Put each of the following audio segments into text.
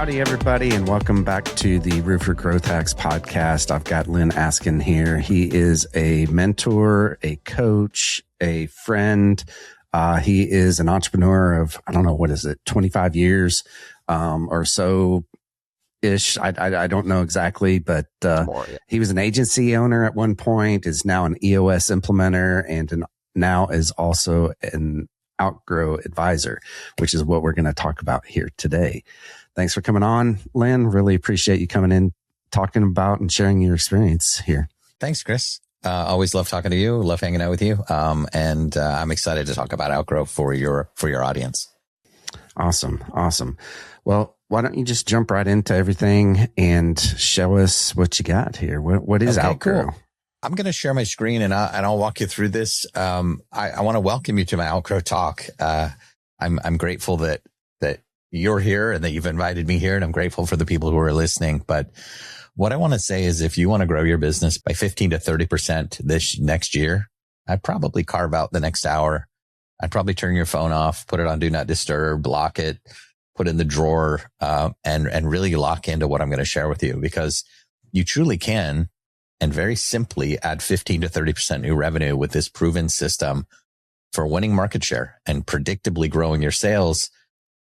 Howdy, everybody, and welcome back to the Roofer Growth Hacks podcast. I've got Lyn Askin here. He is a mentor, a coach, a friend. He is an entrepreneur of, 25 years or so ish. I don't know exactly, but he was an agency owner at one point, is now an EOS implementer, and now is also an Outgrow Advisor, which is what we're going to talk about here today. Thanks for coming on, Lynn. Really appreciate you coming in, talking about and sharing your experience here. Thanks, Chris. Always love talking to you. Love hanging out with you. And I'm excited to talk about Outgrow for your audience. Awesome. Well, why don't you just jump right into everything and show us what you got here? What is Outgrow? Cool. I'm going to share my screen and I'll walk you through this. I want to welcome you to my Outgrow talk. I'm grateful that you're here and that you've invited me here, and I'm grateful for the people who are listening. But what I want to say is, if you want to grow your business by 15 to 30% this next year, I'd probably carve out the next hour. I'd probably turn your phone off, put it on do not disturb, block it, put it in the drawer, and really lock into what I'm going to share with you, because you truly can, and very simply, add 15 to 30% new revenue with this proven system for winning market share and predictably growing your sales.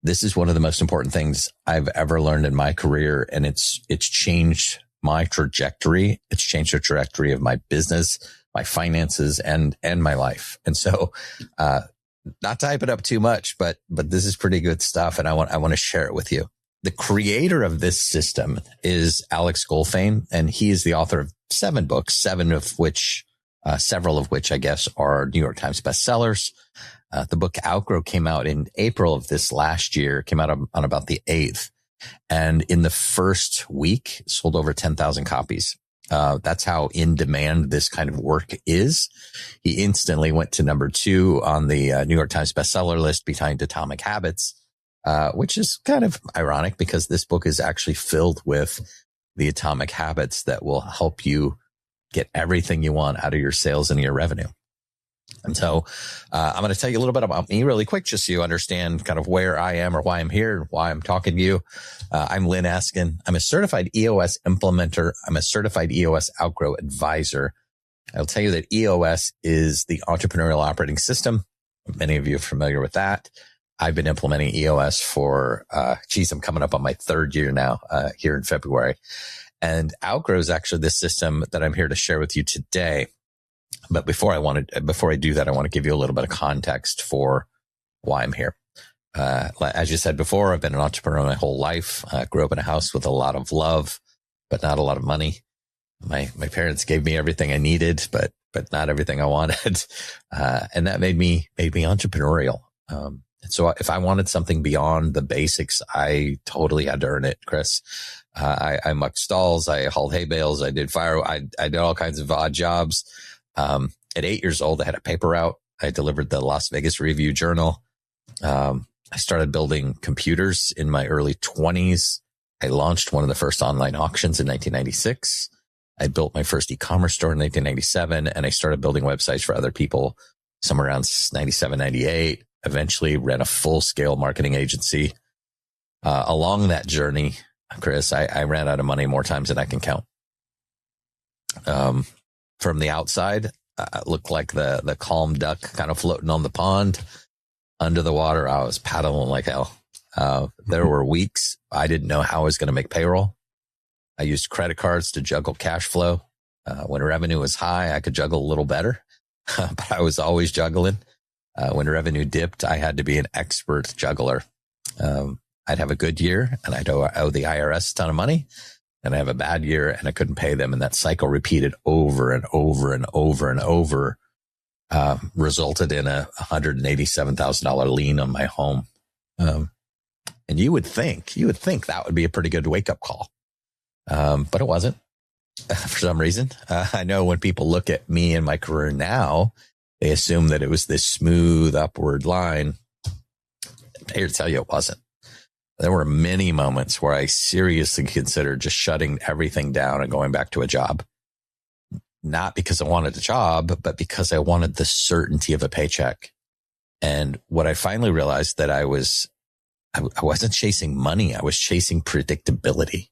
This is one of the most important things I've ever learned in my career, and it's changed my trajectory. It's changed the trajectory of my business, my finances, and my life. And so, not to hype it up too much, but this is pretty good stuff, and I want to share it with you. The creator of this system is Alex Goldfein, and he is the author of 7 books, several of which I guess are New York Times bestsellers. The book Outgrow came out in April of this last year, came out on about the 8th. And in the first week, sold over 10,000 copies. That's how in demand this kind of work is. He instantly went to number 2 on the New York Times bestseller list behind Atomic Habits, which is kind of ironic because this book is actually filled with the atomic habits that will help you get everything you want out of your sales and your revenue. And so I'm going to tell you a little bit about me really quick, just so you understand kind of where I am or why I'm here, why I'm talking to you. I'm Lyn Askin. I'm a certified EOS implementer. I'm a certified EOS Outgrow Advisor. I'll tell you that EOS is the Entrepreneurial Operating System. Many of you are familiar with that. I've been implementing EOS for, I'm coming up on my 3rd year now, here in February. And Outgrow is actually the system that I'm here to share with you today. But before I do that, I want to give you a little bit of context for why I'm here. As you said before, I've been an entrepreneur my whole life. I grew up in a house with a lot of love, but not a lot of money. My parents gave me everything I needed, but not everything I wanted. And that made me entrepreneurial. And so if I wanted something beyond the basics, I totally had to earn it, Chris. I mucked stalls. I hauled hay bales. I did fire. I did all kinds of odd jobs. At 8 years old, I had a paper route. I delivered the Las Vegas Review Journal. I started building computers in my early 20s. I launched one of the first online auctions in 1996. I built my first e-commerce store in 1997, and I started building websites for other people somewhere around 97, 98. Eventually ran a full-scale marketing agency. Along that journey, Chris, I ran out of money more times than I can count. From the outside, looked like the calm duck kind of floating on the pond. Under the water, I was paddling like hell. There were weeks I didn't know how I was going to make payroll. I used credit cards to juggle cash flow. When revenue was high, I could juggle a little better, but I was always juggling. When revenue dipped, I had to be an expert juggler. I'd have a good year and I'd owe the IRS a ton of money. And I have a bad year and I couldn't pay them. And that cycle repeated over and over and over and over, resulted in a $187,000 lien on my home. And you would think that would be a pretty good wake up call. But it wasn't for some reason. I know when people look at me and my career now, they assume that it was this smooth upward line. I'm here to tell you it wasn't. There were many moments where I seriously considered just shutting everything down and going back to a job. Not because I wanted a job, but because I wanted the certainty of a paycheck. And what I finally realized that I was I wasn't chasing money. I was chasing predictability.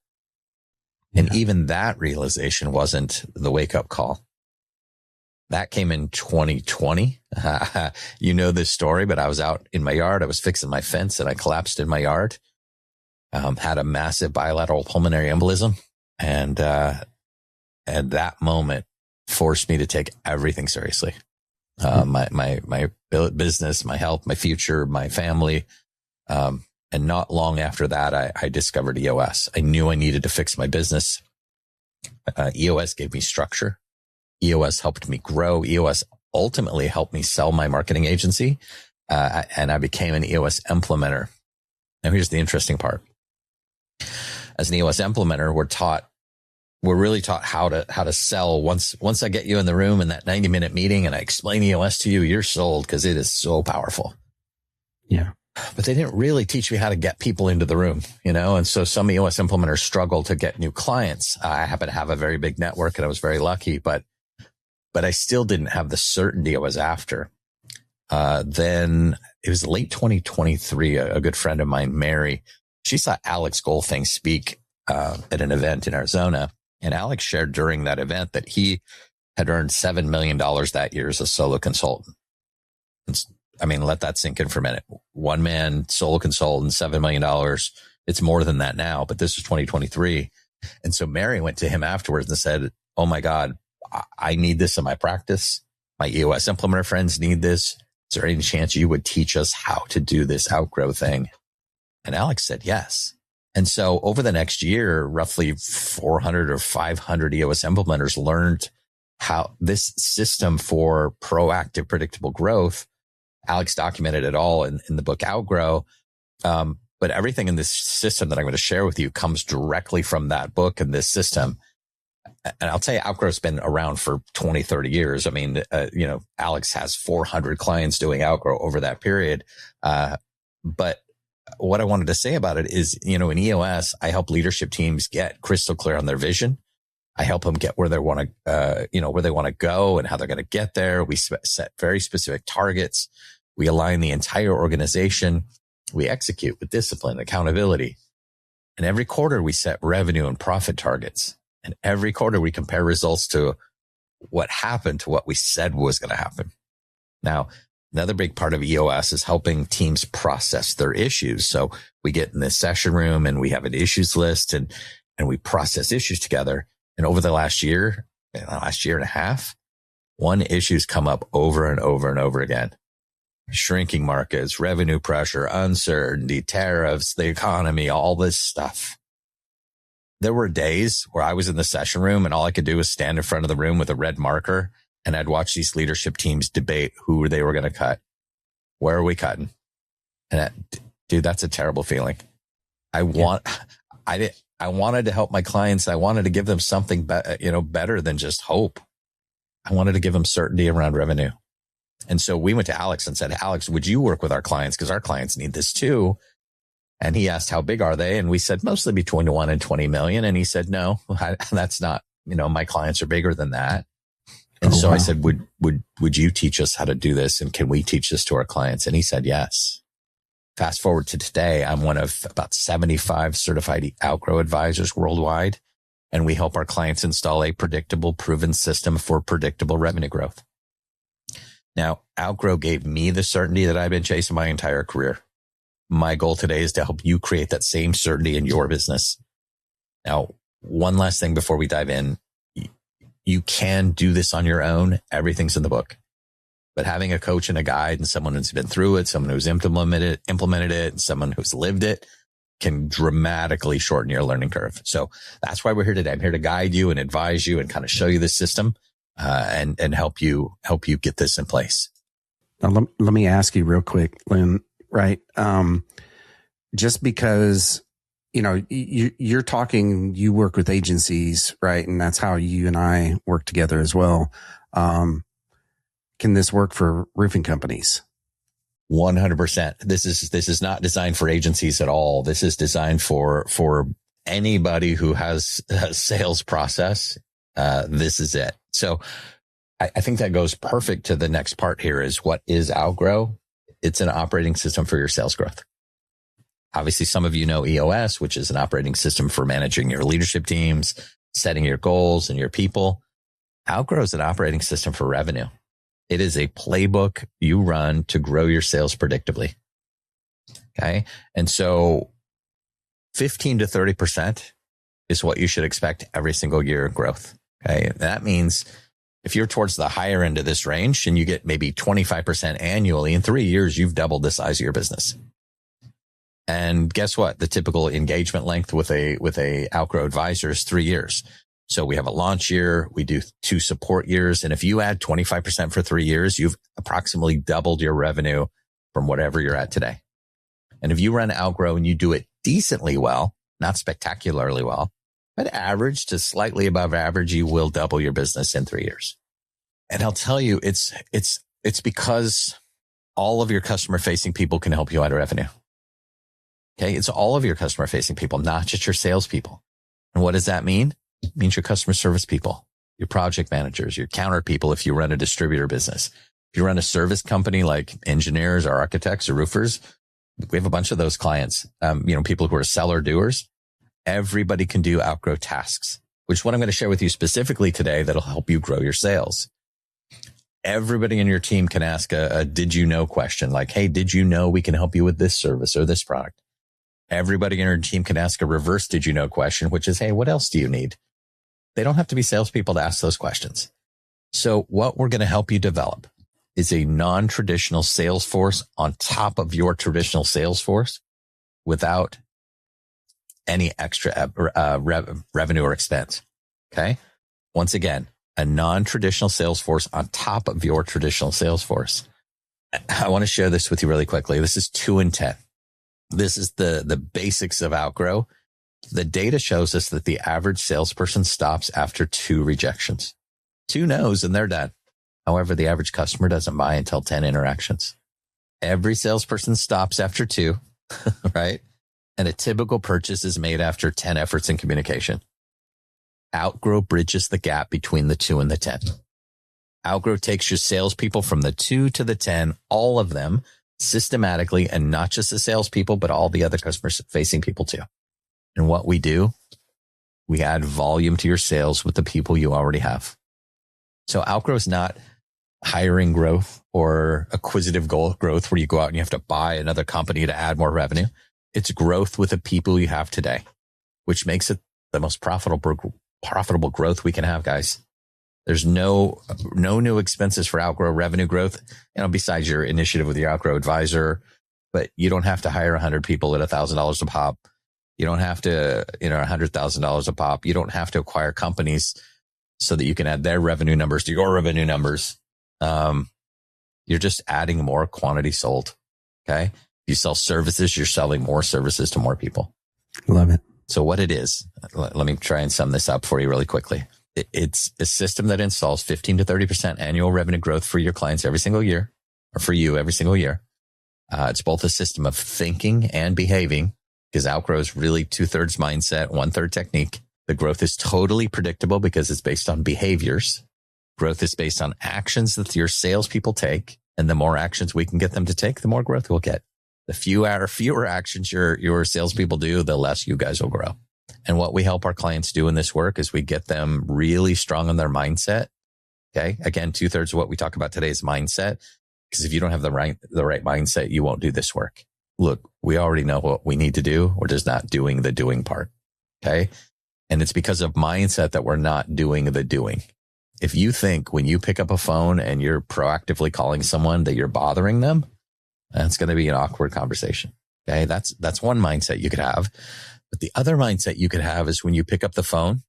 And even that realization wasn't the wake up call. That came in 2020. You know this story, but I was out in my yard. I was fixing my fence and I collapsed in my yard. Had a massive bilateral pulmonary embolism. And that moment forced me to take everything seriously. My business, my health, my future, my family. And not long after that, I discovered EOS. I knew I needed to fix my business. EOS gave me structure. EOS helped me grow. EOS ultimately helped me sell my marketing agency. And I became an EOS implementer. Now here's the interesting part. As an EOS implementer, we're really taught how to sell. Once I get you in the room in that 90-minute meeting and I explain EOS to you, you're sold because it is so powerful. Yeah. But they didn't really teach me how to get people into the room, and so some EOS implementers struggle to get new clients. I happen to have a very big network and I was very lucky, but I still didn't have the certainty I was after. Then it was late 2023. A good friend of mine, Mary, she saw Alex Goldfang speak at an event in Arizona. And Alex shared during that event that he had earned $7 million that year as a solo consultant. Let that sink in for a minute. One man solo consultant, $7 million. It's more than that now, but this was 2023. And so Mary went to him afterwards and said, "Oh my God, I need this in my practice. My EOS implementer friends need this. Is there any chance you would teach us how to do this Outgrow thing?" And Alex said yes. And so over the next year, roughly 400 or 500 EOS implementers learned how this system for proactive, predictable growth. Alex documented it all in the book Outgrow. But everything in this system that I'm going to share with you comes directly from that book and this system. And I'll tell you, Outgrow's been around for 20, 30 years. Alex has 400 clients doing Outgrow over that period. But what I wanted to say about it is, in EOS, I help leadership teams get crystal clear on their vision. I help them get where they want to go and how they're going to get there. We set very specific targets. We align the entire organization. We execute with discipline, and accountability. And every quarter we set revenue and profit targets. And every quarter we compare results to what happened to what we said was going to happen. Now, another big part of EOS is helping teams process their issues. So we get in this session room and we have an issues list and we process issues together. And over the last year and a half, one issue's come up over and over and over again. Shrinking markets, revenue pressure, uncertainty, tariffs, the economy, all this stuff. There were days where I was in the session room and all I could do was stand in front of the room with a red marker and I'd watch these leadership teams debate who they were going to cut. Where are we cutting? And dude, that's a terrible feeling. I wanted to help my clients. I wanted to give them something better than just hope. I wanted to give them certainty around revenue. And so we went to Alex and said, "Alex, would you work with our clients? Because our clients need this too." And he asked, "How big are they?" And we said, "Mostly between 1 and 20 million." And he said, "No, that's not, my clients are bigger than that." And so I said, would you teach us how to do this? And can we teach this to our clients? And he said, yes. Fast forward to today, I'm one of about 75 certified Outgrow advisors worldwide. And we help our clients install a predictable, proven system for predictable revenue growth. Now, Outgrow gave me the certainty that I've been chasing my entire career. My goal today is to help you create that same certainty in your business. Now, one last thing before we dive in. You can do this on your own. Everything's in the book. But having a coach and a guide and someone who's been through it, someone who's implemented it, and someone who's lived it can dramatically shorten your learning curve. So that's why we're here today. I'm here to guide you and advise you and kind of show you the system and help you get this in place. Now, let me ask you real quick, Lynn, right? Just because, you're talking, you work with agencies, right? And that's how you and I work together as well. Can this work for roofing companies? 100%. This is not designed for agencies at all. This is designed for anybody who has a sales process. This is it. So I think that goes perfect to the next part here is what is Outgrow? It's an operating system for your sales growth. Obviously, some of you know EOS, which is an operating system for managing your leadership teams, setting your goals and your people. Outgrow is an operating system for revenue. It is a playbook you run to grow your sales predictably. Okay. And so 15 to 30% is what you should expect every single year of growth. Okay. And that means if you're towards the higher end of this range and you get maybe 25% annually, in 3 years, you've doubled the size of your business. And guess what? The typical engagement length with a Outgrow Advisor is 3 years. So we have a launch year. We do 2 support years. And if you add 25% for 3 years, you've approximately doubled your revenue from whatever you're at today. And if you run Outgrow and you do it decently well, not spectacularly well, but average to slightly above average, you will double your business in 3 years. And I'll tell you, it's because all of your customer facing people can help you out of revenue. Okay. It's all of your customer facing people, not just your salespeople. And what does that mean? It means your customer service people, your project managers, your counter people. If you run a distributor business, if you run a service company like engineers or architects or roofers, we have a bunch of those clients, people who are seller doers. Everybody can do Outgrow tasks, which is what I'm going to share with you specifically today that'll help you grow your sales. Everybody in your team can ask a did you know question like, hey, did you know we can help you with this service or this product? Everybody in your team can ask a reverse did you know question, which is, hey, what else do you need? They don't have to be salespeople to ask those questions. So what we're going to help you develop is a non-traditional sales force on top of your traditional sales force without any extra revenue or expense. Okay. Once again, a non-traditional sales force on top of your traditional sales force. I want to share this with you really quickly. This is 2 and 10. This is the basics of Outgrow. The data shows us that the average salesperson stops after 2 rejections, 2 no's, and they're done. However, the average customer doesn't buy until 10 interactions. Every salesperson stops after 2, right? And a typical purchase is made after 10 efforts in communication. Outgrow bridges the gap between the 2 and the 10. Outgrow takes your salespeople from the 2 to the 10, all of them systematically, and not just the salespeople, but all the other customer facing people too. And what we do, we add volume to your sales with the people you already have. So Outgrow is not hiring growth or acquisitive growth where you go out and you have to buy another company to add more revenue. It's growth with the people you have today, which makes it the most profitable growth we can have, guys. There's no new expenses for Outgrow revenue growth, besides your initiative with your Outgrow Advisor, but you don't have to hire 100 people at $1,000 a pop. You don't have to, $100,000 a pop. You don't have to acquire companies so that you can add their revenue numbers to your revenue numbers. You're just adding more quantity sold. Okay. You sell services, you're selling more services to more people. Love it. So what it is, let me try and sum this up for you really quickly. It's a system that installs 15 to 30% annual revenue growth for your clients every single year, or for you every single year. It's both a system of thinking and behaving, because Outgrow is really 2/3 mindset, 1/3 technique. The growth is totally predictable because it's based on behaviors. Growth is based on actions that your salespeople take. And the more actions we can get them to take, the more growth we'll get. The fewer actions your salespeople do, the less you guys will grow. And what we help our clients do in this work is we get them really strong on their mindset. Okay. Again, 2/3 of what we talk about today is mindset. Because if you don't have the right mindset, you won't do this work. Look, we already know what we need to do. We're just not doing the doing part. Okay. And it's because of mindset that we're not doing the doing. If you think when you pick up a phone and you're proactively calling someone that you're bothering them, that's going to be an awkward conversation. Okay. That's one mindset you could have. But the other mindset you could have is when you pick up the phone,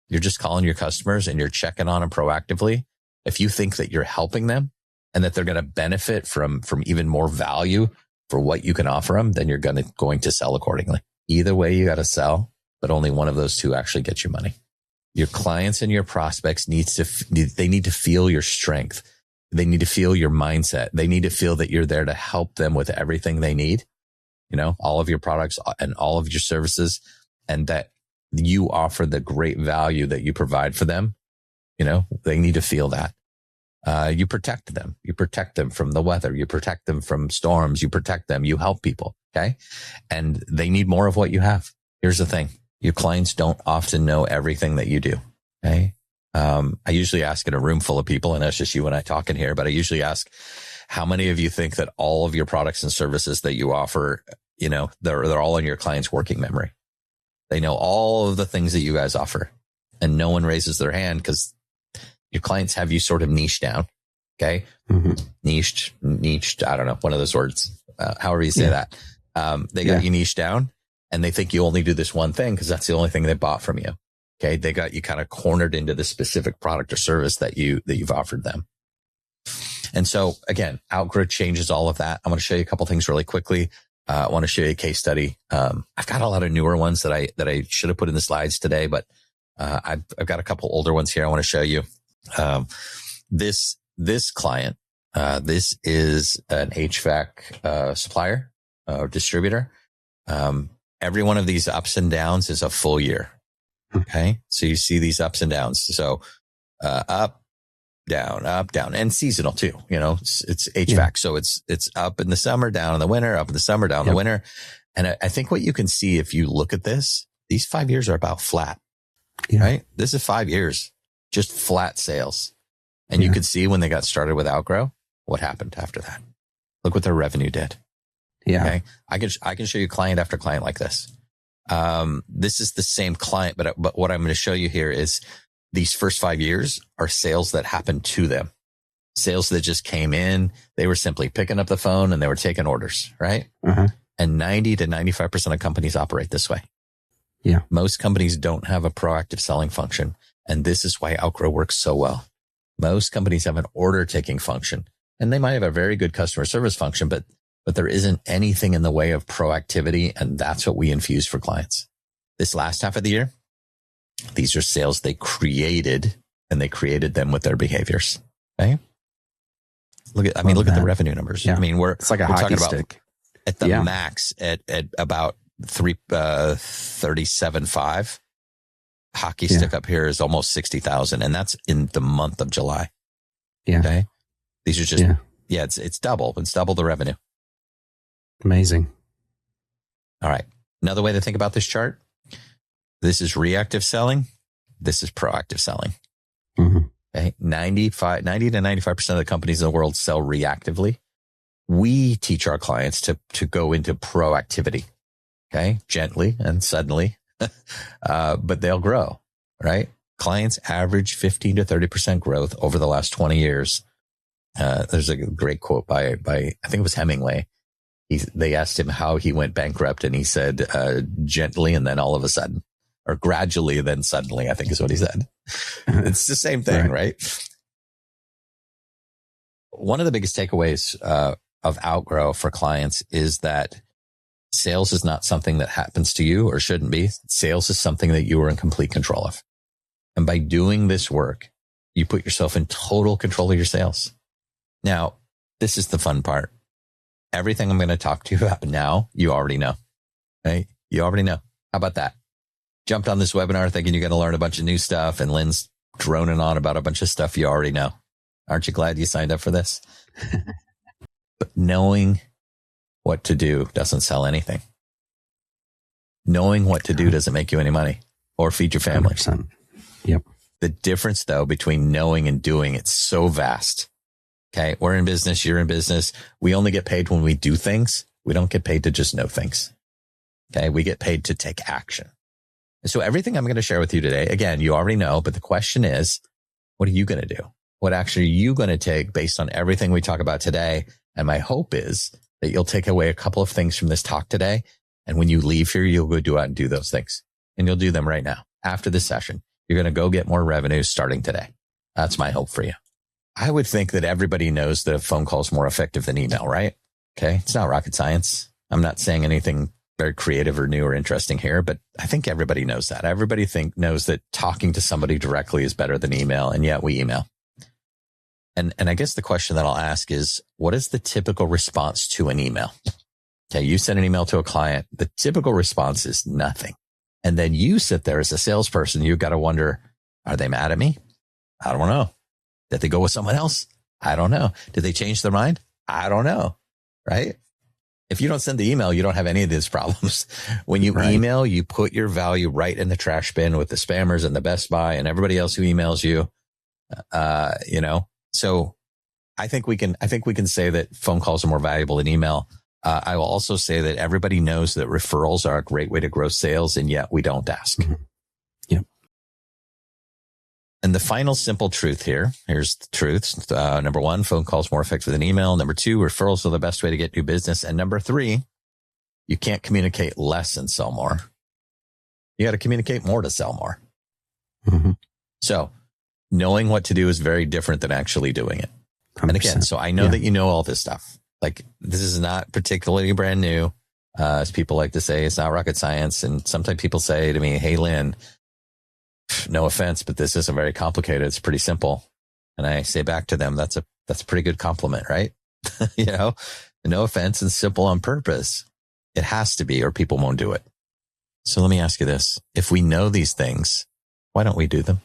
you're just calling your customers and you're checking on them proactively. If you think that you're helping them and that they're going to benefit from even more value for what you can offer them, then you're going to sell accordingly. Either way, you got to sell, but only one of those two actually gets you money. Your clients and your prospects need to feel your strength. They need to feel your mindset. They need to feel that you're there to help them with everything they need. All of your products and all of your services, and that you offer the great value that you provide for them. They need to feel that. You protect them. You protect them from the weather. You protect them from storms. You protect them. You help people. Okay. And they need more of what you have. Here's the thing. Your clients don't often know everything that you do. Okay. I usually ask in a room full of people, and that's just you and I talking here, but I usually ask, how many of you think that all of your products and services that you offer, they're all in your client's working memory? They know all of the things that you guys offer, and no one raises their hand because your clients have you sort of niched down. Okay. Mm-hmm. Niched. I don't know. One of those words, however you say that. They got you niched down, and they think you only do this one thing because that's the only thing they bought from you. Okay. They got you kind of cornered into the specific product or service that you've offered them. And so again, Outgrow changes all of that. I'm going to show you a couple things really quickly. I want to show you a case study. I've got a lot of newer ones that I should have put in the slides today, but I've got a couple older ones here I want to show you. This client, this is an HVAC supplier or distributor. Every one of these ups and downs is a full year. Okay. So you see these ups and downs. So up, down, and seasonal too. It's HVAC. Yeah. So it's up in the summer, down in the winter, up in the summer, down in the winter. And I think what you can see if you look at this, these 5 years are about flat, right? This is 5 years, just flat sales. And you could see when they got started with Outgrow, what happened after that. Look what their revenue did. Yeah. Okay. I can show you client after client like this. This is the same client, but what I'm going to show you here is these first 5 years are sales that happened to them. Sales that just came in. They were simply picking up the phone and they were taking orders, right? Uh-huh. And 90 to 95% of companies operate this way. Yeah. Most companies don't have a proactive selling function. And this is why Outgrow works so well. Most companies have an order taking function, and they might have a very good customer service function, but there isn't anything in the way of proactivity. And that's what we infuse for clients. This last half of the year, these are sales they created, and they created them with their behaviors. Okay. Look at the revenue numbers. Yeah. It's like a hockey stick at the max at about 37.5. Hockey stick up here is almost 60,000, and that's in the month of July. Yeah. Okay. These are just, it's double. It's double the revenue. Amazing. All right. Another way to think about this chart. This is reactive selling. This is proactive selling. Mm-hmm. Okay. 90 to 95% of the companies in the world sell reactively. We teach our clients to go into proactivity. Okay. Gently and suddenly. But they'll grow, right? Clients average 15 to 30% growth over the last 20 years. There's a great quote by I think it was Hemingway. They asked him how he went bankrupt, and he said, gently and then all of a sudden, or gradually and then suddenly, I think is what he said. It's the same thing, right? One of the biggest takeaways of Outgrow for clients is that sales is not something that happens to you or shouldn't be. Sales is something that you are in complete control of. And by doing this work, you put yourself in total control of your sales. Now, this is the fun part. Everything I'm going to talk to you about now, you already know. Right? You already know. How about that? Jumped on this webinar thinking you're going to learn a bunch of new stuff, and Lynn's droning on about a bunch of stuff you already know. Aren't you glad you signed up for this? But knowing what to do doesn't sell anything. Knowing what to do doesn't make you any money or feed your family. 100%. Yep. The difference, though, between knowing and doing, it's so vast. Okay. We're in business. You're in business. We only get paid when we do things. We don't get paid to just know things. Okay. We get paid to take action. And so everything I'm going to share with you today, again, you already know, but the question is, what are you going to do? What action are you going to take based on everything we talk about today? And my hope is that you'll take away a couple of things from this talk today. And when you leave here, you'll go do out and do those things. And you'll do them right now. After this session, you're going to go get more revenue starting today. That's my hope for you. I would think that everybody knows that a phone call is more effective than email, right? Okay. It's not rocket science. I'm not saying anything very creative or new or interesting here, but I think everybody knows that. Everybody knows that talking to somebody directly is better than email. And yet we email. And I guess the question that I'll ask is, what is the typical response to an email? Okay. You send an email to a client. The typical response is nothing. And then you sit there as a salesperson. You've got to wonder, are they mad at me? I don't know. Did they go with someone else? I don't know. Did they change their mind? I don't know. Right? If you don't send the email, you don't have any of these problems. When you email, you put your value right in the trash bin with the spammers and the Best Buy and everybody else who emails you. So I think we can say that phone calls are more valuable than email. I will also say that everybody knows that referrals are a great way to grow sales, and yet we don't ask. Mm-hmm. Yep. And the final simple truth here's the truth. Number one, phone calls more effective than email. Number two, referrals are the best way to get new business. And number three, you can't communicate less and sell more. You got to communicate more to sell more. Mm-hmm. So knowing what to do is very different than actually doing it. 100%. And again, so I know that you know all this stuff. Like, this is not particularly brand new. As people like to say, it's not rocket science. And sometimes people say to me, hey, Lynn, no offense, but this isn't very complicated. It's pretty simple. And I say back to them, that's a pretty good compliment, right? No offense and simple on purpose. It has to be, or people won't do it. So let me ask you this. If we know these things, why don't we do them?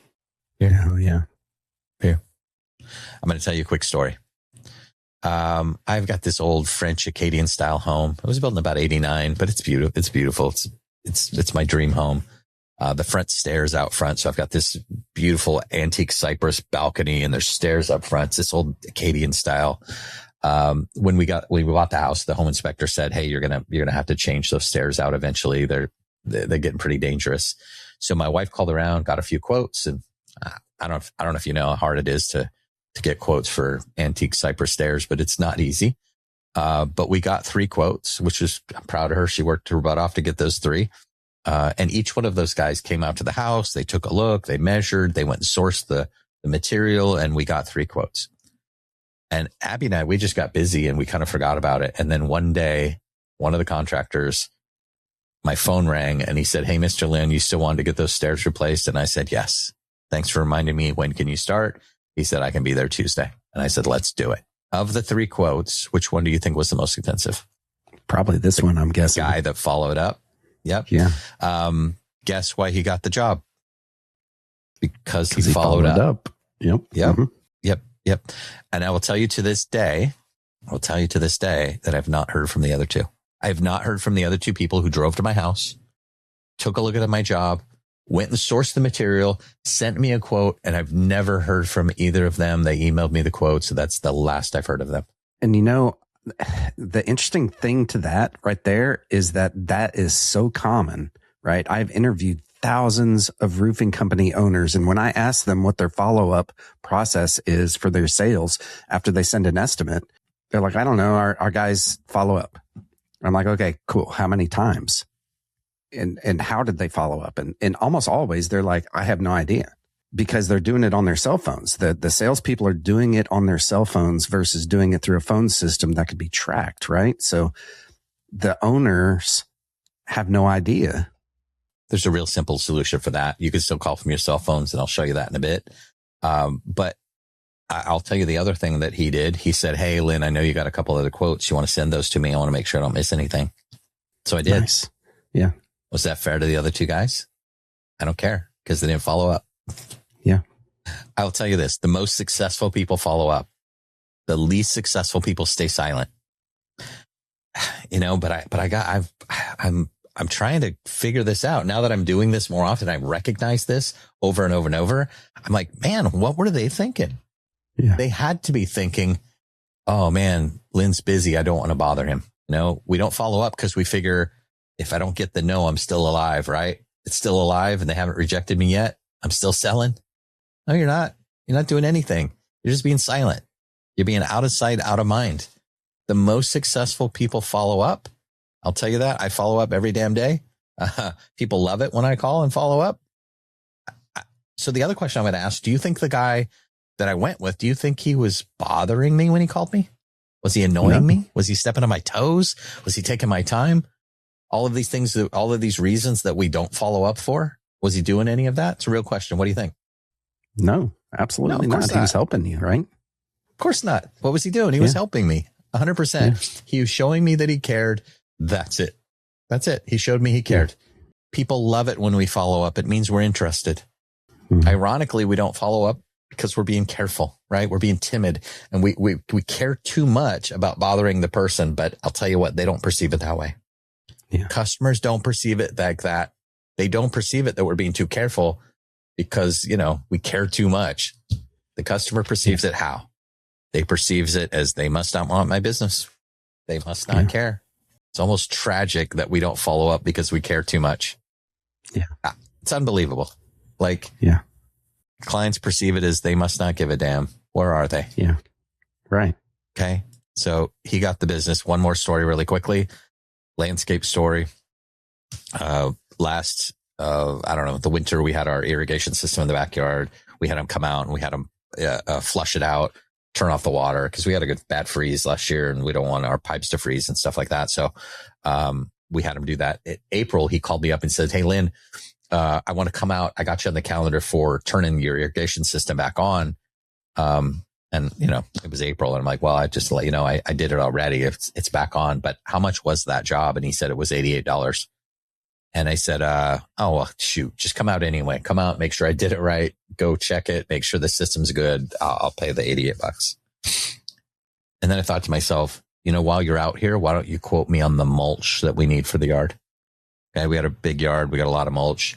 Here. Oh, yeah. Here. I'm going to tell you a quick story. I've got this old French Acadian style home. It was built in about 89, but it's beautiful. It's beautiful. It's my dream home. The front stairs out front. So I've got this beautiful antique cypress balcony and there's stairs up front. It's this old Acadian style. When we bought the house, the home inspector said, hey, you're going to have to change those stairs out eventually. They're getting pretty dangerous. So my wife called around, got a few quotes, and I don't know if you know how hard it is to get quotes for antique cypress stairs, but it's not easy. But we got 3 quotes, which is, I'm proud of her. She worked her butt off to get those 3. And each one of those guys came out to the house. They took a look, they measured, they went and sourced the material, and we got 3 quotes. And Abby and I, we just got busy and we kind of forgot about it. And then one day, one of the contractors, my phone rang and he said, hey, Mr. Lynn, you still wanted to get those stairs replaced? And I said, yes. Thanks for reminding me. When can you start? He said, I can be there Tuesday. And I said, let's do it. Of the 3 quotes, which one do you think was the most expensive? Probably this one, I'm guessing. The guy that followed up. Yep. Yeah. Guess why he got the job? Because he followed up. Yep. Yep. Mm-hmm. Yep. And I will tell you to this day that I've not heard from the other 2. I have not heard from the other 2 people who drove to my house, took a look at my job, went and sourced the material, sent me a quote, and I've never heard from either of them. They emailed me the quote, so that's the last I've heard of them. And the interesting thing to that right there is that is so common, right? I've interviewed thousands of roofing company owners, and when I ask them what their follow-up process is for their sales after they send an estimate, they're like, I don't know, our guys follow up. I'm like, okay, cool. How many times? And how did they follow up? And almost always they're like, I have no idea, because they're doing it on their cell phones. The salespeople are doing it on their cell phones versus doing it through a phone system that could be tracked, right? So the owners have no idea. There's a real simple solution for that. You can still call from your cell phones, and I'll show you that in a bit. But I'll tell you the other thing that he did. He said, hey, Lynn, I know you got a couple other quotes. You want to send those to me? I want to make sure I don't miss anything. So I did. Nice. Yeah. Was that fair to the other 2 guys? I don't care, because they didn't follow up. Yeah. I'll tell you this. The most successful people follow up. The least successful people stay silent. I'm trying to figure this out. Now that I'm doing this more often, I recognize this over and over and over. I'm like, man, what were they thinking? Yeah. They had to be thinking, oh man, Lynn's busy. I don't want to bother him. We don't follow up because we figure if I don't get the no, I'm still alive, right? It's still alive and they haven't rejected me yet. I'm still selling. No, you're not. You're not doing anything. You're just being silent. You're being out of sight, out of mind. The most successful people follow up. I'll tell you that. I follow up every damn day. People love it when I call and follow up. So the other question I'm going to ask, do you think the guy that I went with, do you think he was bothering me when he called me? Was he annoying me? Was he stepping on my toes? Was he taking my time? All of these things, all of these reasons that we don't follow up for. Was he doing any of that? It's a real question. What do you think? No, absolutely not. He was helping you, right? Of course not. What was he doing? He was helping me 100%. Yeah. He was showing me that he cared. That's it. He showed me he cared. People love it when we follow up. It means we're interested. Mm-hmm. Ironically, we don't follow up Because we're being careful, right? We're being timid, and we care too much about bothering the person. But I'll tell you what, they don't perceive it that way. Yeah. Customers don't perceive it like that. They don't perceive it that we're being too careful because, we care too much. The customer perceives it how? They perceives it as they must not want my business. They must not care. It's almost tragic that we don't follow up because we care too much. Yeah. It's unbelievable. Clients perceive it as they must not give a damn. Where are they? Yeah. Right. Okay. So he got the business. One more story really quickly. Landscape story. Last, the winter, we had our irrigation system in the backyard. We had them come out and we had them flush it out, turn off the water because we had a bad freeze last year and we don't want our pipes to freeze and stuff like that. So, we had him do that. In April, he called me up and said, "Hey, Lynn, I want to come out. I got you on the calendar for turning your irrigation system back on." It was April and I'm like, well, I just let you know, I did it already. It's back on, but how much was that job? And he said it was $88. And I said, oh, well, shoot, just come out anyway. Come out, make sure I did it right. Go check it, make sure the system's good. I'll pay the $88. And then I thought to myself, while you're out here, why don't you quote me on the mulch that we need for the yard? Okay. We had a big yard. We got a lot of mulch.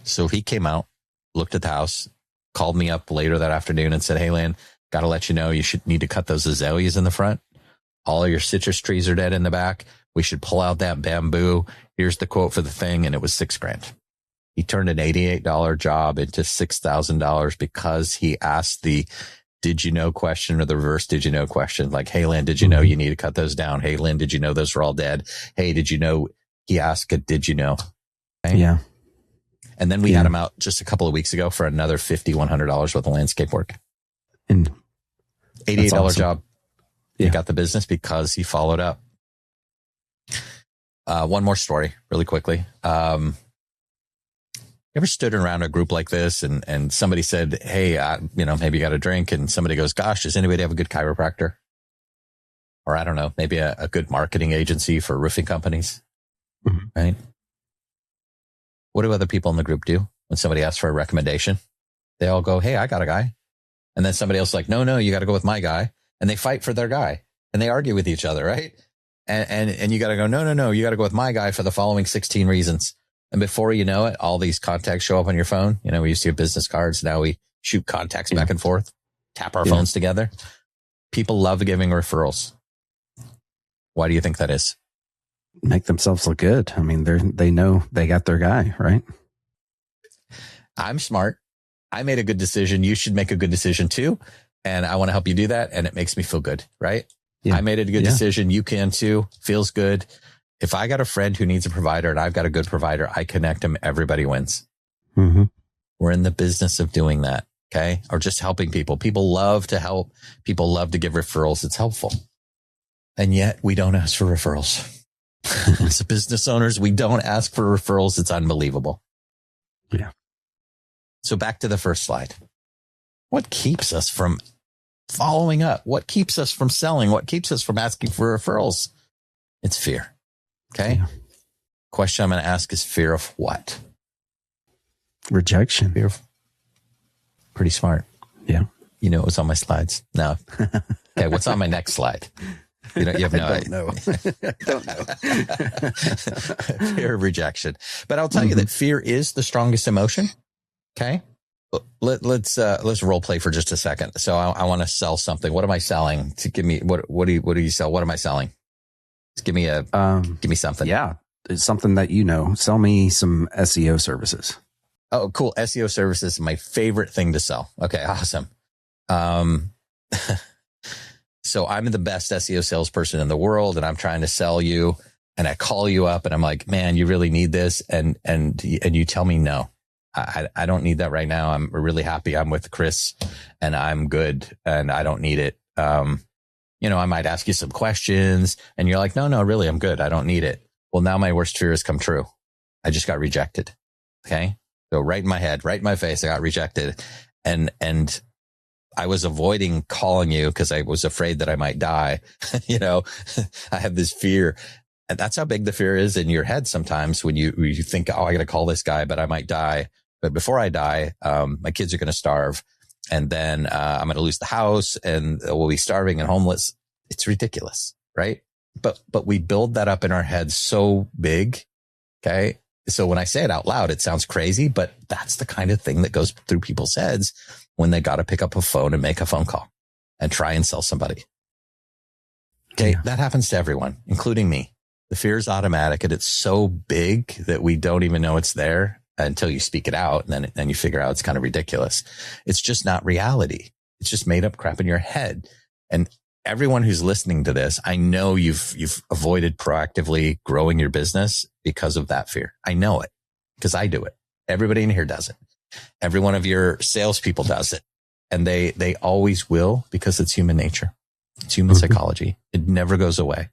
So he came out, looked at the house, called me up later that afternoon and said, "Hey, Lynn, got to let you know, you should need to cut those azaleas in the front. All of your citrus trees are dead in the back. We should pull out that bamboo. Here's the quote for the thing." And it was $6,000. He turned an $88 job into $6,000 because he asked the "did you know" question or the reverse "did you know" question. Like, "Hey, Lynn, did you know you need to cut those down? Hey, Lynn, did you know those were all dead? Hey, did you know?" He asked a "did you know?" Okay? Yeah. And then we had him out just a couple of weeks ago for another $5,100 worth of landscape work. And $88 awesome. job. He got the business because he followed up. One more story really quickly. You ever stood around a group like this and somebody said, "Hey, maybe you got a drink," and somebody goes, "Gosh, does anybody have a good chiropractor?" Or I don't know, maybe a good marketing agency for roofing companies, right? What do other people in the group do when somebody asks for a recommendation? They all go, "Hey, I got a guy." And then somebody else is like, "No, you got to go with my guy." And they fight for their guy and they argue with each other, right? And you got to go, no, you got to go with my guy for the following 16 reasons. And before you know it, all these contacts show up on your phone. We used to have business cards. Now we shoot contacts back and forth, tap our phones together. People love giving referrals. Why do you think that is? Make themselves look good. I mean, they know they got their guy, right? I'm smart. I made a good decision. You should make a good decision too. And I want to help you do that. And it makes me feel good, right? Yeah. I made a good decision. You can too. Feels good. If I got a friend who needs a provider and I've got a good provider, I connect them. Everybody wins. We're in the business of doing that. Okay. Or just helping people. People love to help. People love to give referrals. It's helpful. And yet we don't ask for referrals. As business owners, we don't ask for referrals. It's unbelievable. Yeah. So back to the first slide. What keeps us from following up? What keeps us from selling? What keeps us from asking for referrals? It's fear. Okay. Yeah. Question I'm going to ask is fear of what? Rejection. Fear of, pretty smart. Yeah. It was on my slides. No. Okay. What's on my next slide? You have no idea. I don't know. Fear of rejection. But I'll tell you that fear is the strongest emotion. Okay. Let's role play for just a second. So I want to sell something. What am I selling? To give me what do you sell? What am I selling? Just give me something. Yeah. It's something that sell me some SEO services. Oh, cool. SEO services is my favorite thing to sell. Okay, awesome. So I'm the best SEO salesperson in the world and I'm trying to sell you and I call you up and I'm like, "Man, you really need this." And you tell me, "No, I don't need that right now. I'm really happy. I'm with Chris and I'm good and I don't need it." I might ask you some questions and you're like, no, really, I'm good. I don't need it. Well, now my worst fear has come true. I just got rejected. Okay. So right in my head, right in my face, I got rejected. And I was avoiding calling you because I was afraid that I might die. I have this fear. And that's how big the fear is in your head sometimes when you think, "Oh, I got to call this guy, but I might die." but before I die, my kids are going to starve, and then I'm going to lose the house, and we'll be starving and homeless. It's ridiculous, right? But we build that up in our heads so big. Okay. So when I say it out loud, it sounds crazy, but that's the kind of thing that goes through people's heads when they got to pick up a phone and make a phone call and try and sell somebody. Okay. Yeah. That happens to everyone, including me. The fear is automatic, and it's so big that we don't even know it's there until you speak it out. And then you figure out it's kind of ridiculous. It's just not reality. It's just made up crap in your head. And everyone who's listening to this, I know you've avoided proactively growing your business because of that fear. I know it because I do it. Everybody in here does it. Every one of your salespeople does it. And they always will, because it's human nature. It's human psychology. It never goes away.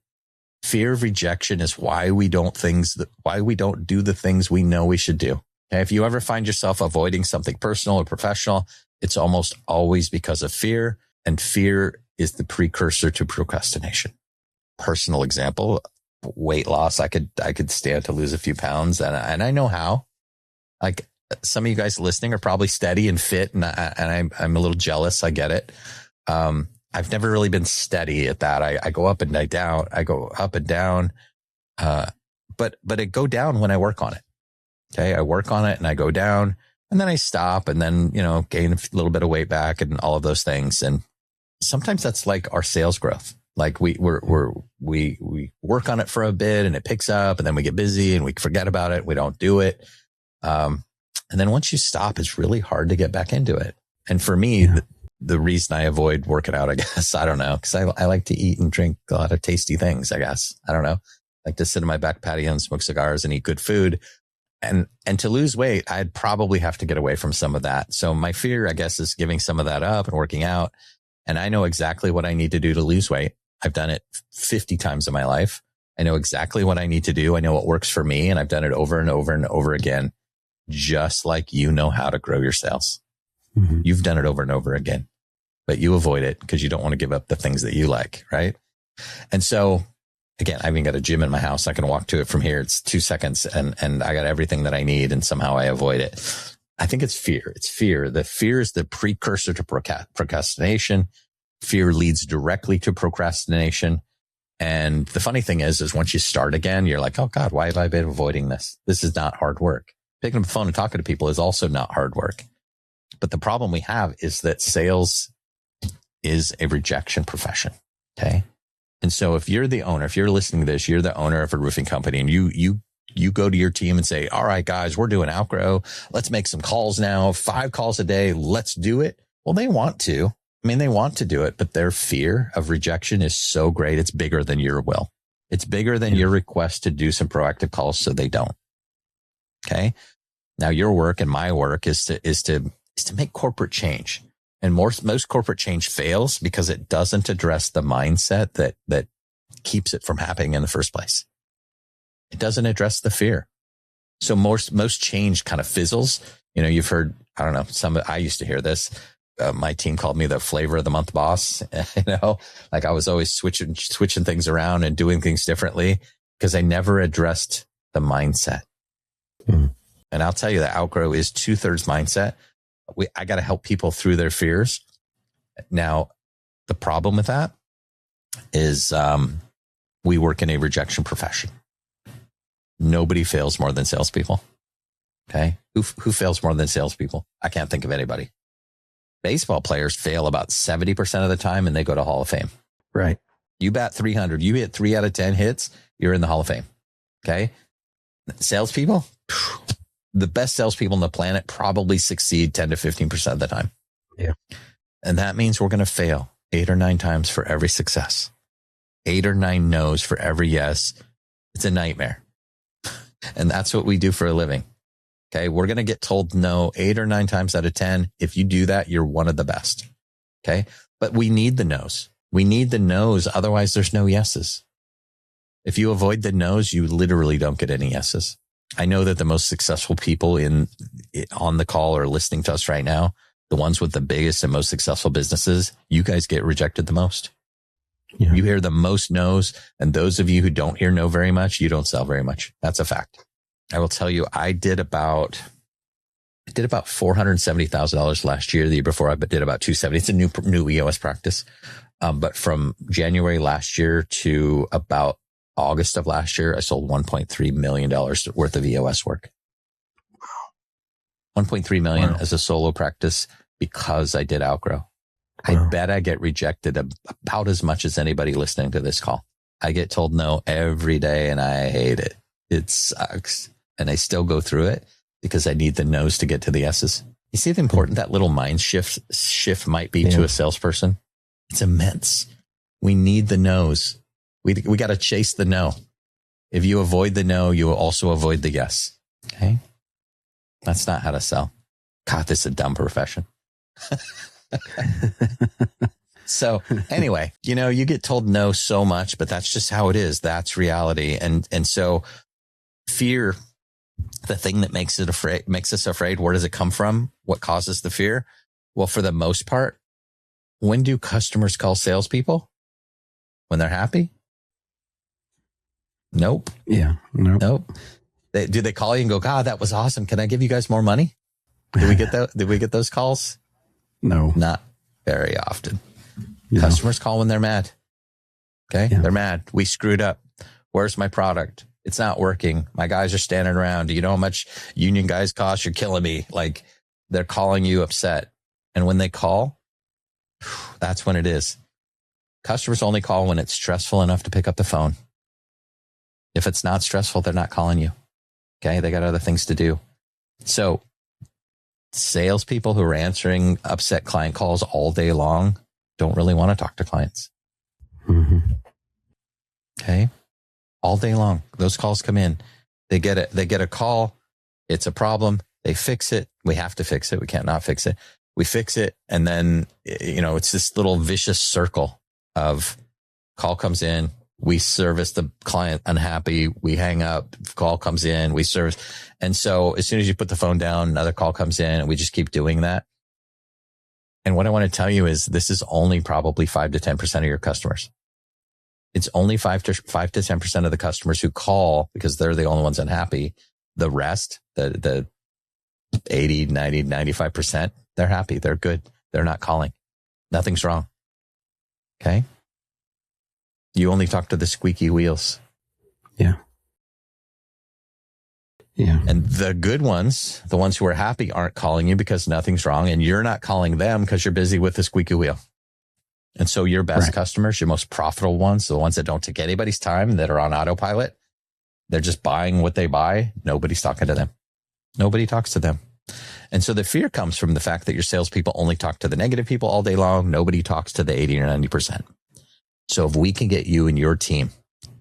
Fear of rejection is why we don't do the things we know we should do. Okay? If you ever find yourself avoiding something personal or professional, it's almost always because of fear, and fear is the precursor to procrastination. Personal example, weight loss. I could stand to lose a few pounds, and I know how. Like, some of you guys listening are probably steady and fit, and I'm a little jealous. I get it. I've never really been steady at that. I go up and down. I go up and down. But I go down when I work on it. Okay. I work on it and I go down, and then I stop, and then, gain a little bit of weight back and all of those things. And sometimes that's like our sales growth. Like we work on it for a bit, and it picks up, and then we get busy and we forget about it. We don't do it. And then once you stop, it's really hard to get back into it. And for me, the reason I avoid working out, I guess, I don't know, because I like to eat and drink a lot of tasty things, I guess. I don't know. I like to sit in my back patio and smoke cigars and eat good food. And to lose weight, I'd probably have to get away from some of that. So my fear, I guess, is giving some of that up and working out. And I know exactly what I need to do to lose weight. I've done it 50 times in my life. I know exactly what I need to do. I know what works for me. And I've done it over and over and over again, just like you know how to grow your sales. Mm-hmm. You've done it over and over again, but you avoid it because you don't want to give up the things that you like, right? And so, again, I even got a gym in my house. I can walk to it from here. It's 2 seconds, and I got everything that I need, and somehow I avoid it. I think it's fear. It's fear. The fear is the precursor to procrastination. Fear leads directly to procrastination. And the funny thing is once you start again, you're like, oh God, why have I been avoiding this? This is not hard work. Picking up the phone and talking to people is also not hard work. But the problem we have is that sales is a rejection profession. Okay. And so if you're the owner, if you're listening to this, you're the owner of a roofing company, and you go to your team and say, all right, guys, we're doing Outgrow. Let's make some calls now, 5 calls a day. Let's do it. Well, they want to. They want to do it, but their fear of rejection is so great. It's bigger than your will. It's bigger than your request to do some proactive calls, so they don't. Okay. Now your work and my work is to make corporate change. And most corporate change fails because it doesn't address the mindset that keeps it from happening in the first place. It doesn't address the fear. So most change kind of fizzles. You've heard, I don't know, I used to hear this. My team called me the flavor of the month boss. Like I was always switching things around and doing things differently because I never addressed the mindset. Mm. And I'll tell you that Outgrow is 2/3 mindset. I got to help people through their fears. Now, the problem with that is we work in a rejection profession. Nobody fails more than salespeople. Okay. Who fails more than salespeople? I can't think of anybody. Baseball players fail about 70% of the time, and they go to Hall of Fame. Right. You bat 300, you hit 3 out of 10 hits, you're in the Hall of Fame. Okay. Salespeople, the best salespeople on the planet probably succeed 10 to 15% of the time. Yeah. And that means we're going to fail 8 or 9 times for every success. 8 or 9 no's for every yes. It's a nightmare. And that's what we do for a living. Okay. We're going to get told no 8 or 9 times out of 10. If you do that, you're one of the best. Okay. But we need the no's. We need the no's. Otherwise there's no yeses. If you avoid the no's, you literally don't get any yeses. I know that the most successful people on the call or listening to us right now, the ones with the biggest and most successful businesses, you guys get rejected the most. Yeah. You hear the most no's, and those of you who don't hear no very much, you don't sell very much. That's a fact. I will tell you, I did about I did about $470,000 last year. The year before I did about 270. It's a new EOS practice. But from January last year to about August of last year, I sold $1.3 million worth of EOS work. 1.3 million as a solo practice because I did Outgrow. I bet I get rejected about as much as anybody listening to this call. I get told no every day and I hate it. It sucks. And I still go through it because I need the no's to get to the yeses. You see how important that little mind shift might be to a salesperson? It's immense. We need the no's. We got to chase the no. If you avoid the no, you will also avoid the yes. Okay. That's not how to sell. God, this is a dumb profession. So anyway, you get told no so much, but that's just how it is. That's reality. And so fear, the thing that makes us afraid, where does it come from? What causes the fear? Well, for the most part, when do customers call salespeople? When they're happy? Nope. Yeah. Nope. Do they call you and go, God, that was awesome. Can I give you guys more money? Did we get that? Did we get those calls? No, not very often. Yeah. Customers call when they're mad. Okay. Yeah. They're mad. We screwed up. Where's my product? It's not working. My guys are standing around. Do you know how much union guys cost? You're killing me. Like, they're calling you upset. And when they call, that's when it is. Customers only call when it's stressful enough to pick up the phone. If it's not stressful, they're not calling you. Okay. They got other things to do. So salespeople who are answering upset client calls all day long don't really want to talk to clients. Mm-hmm. Okay. All day long. Those calls come in. They get a call. It's a problem. They fix it. We have to fix it. We can't not fix it. We fix it. And then, it's this little vicious circle of call comes in. We service the client unhappy. We hang up. Call comes in. We service. And so as soon as you put the phone down, another call comes in and we just keep doing that. And what I want to tell you is this is only probably 5 to 10% of your customers. It's only 5 to 10% of the customers who call because they're the only ones unhappy. The rest, the 80, 90, 95%, they're happy. They're good. They're not calling. Nothing's wrong. Okay. You only talk to the squeaky wheels. Yeah. Yeah. And the good ones, the ones who are happy, aren't calling you because nothing's wrong. And you're not calling them because you're busy with the squeaky wheel. And so your best customers, your most profitable ones, the ones that don't take anybody's time, that are on autopilot, they're just buying what they buy. Nobody's talking to them. Nobody talks to them. And so the fear comes from the fact that your salespeople only talk to the negative people all day long. Nobody talks to the 80 or 90%. So if we can get you and your team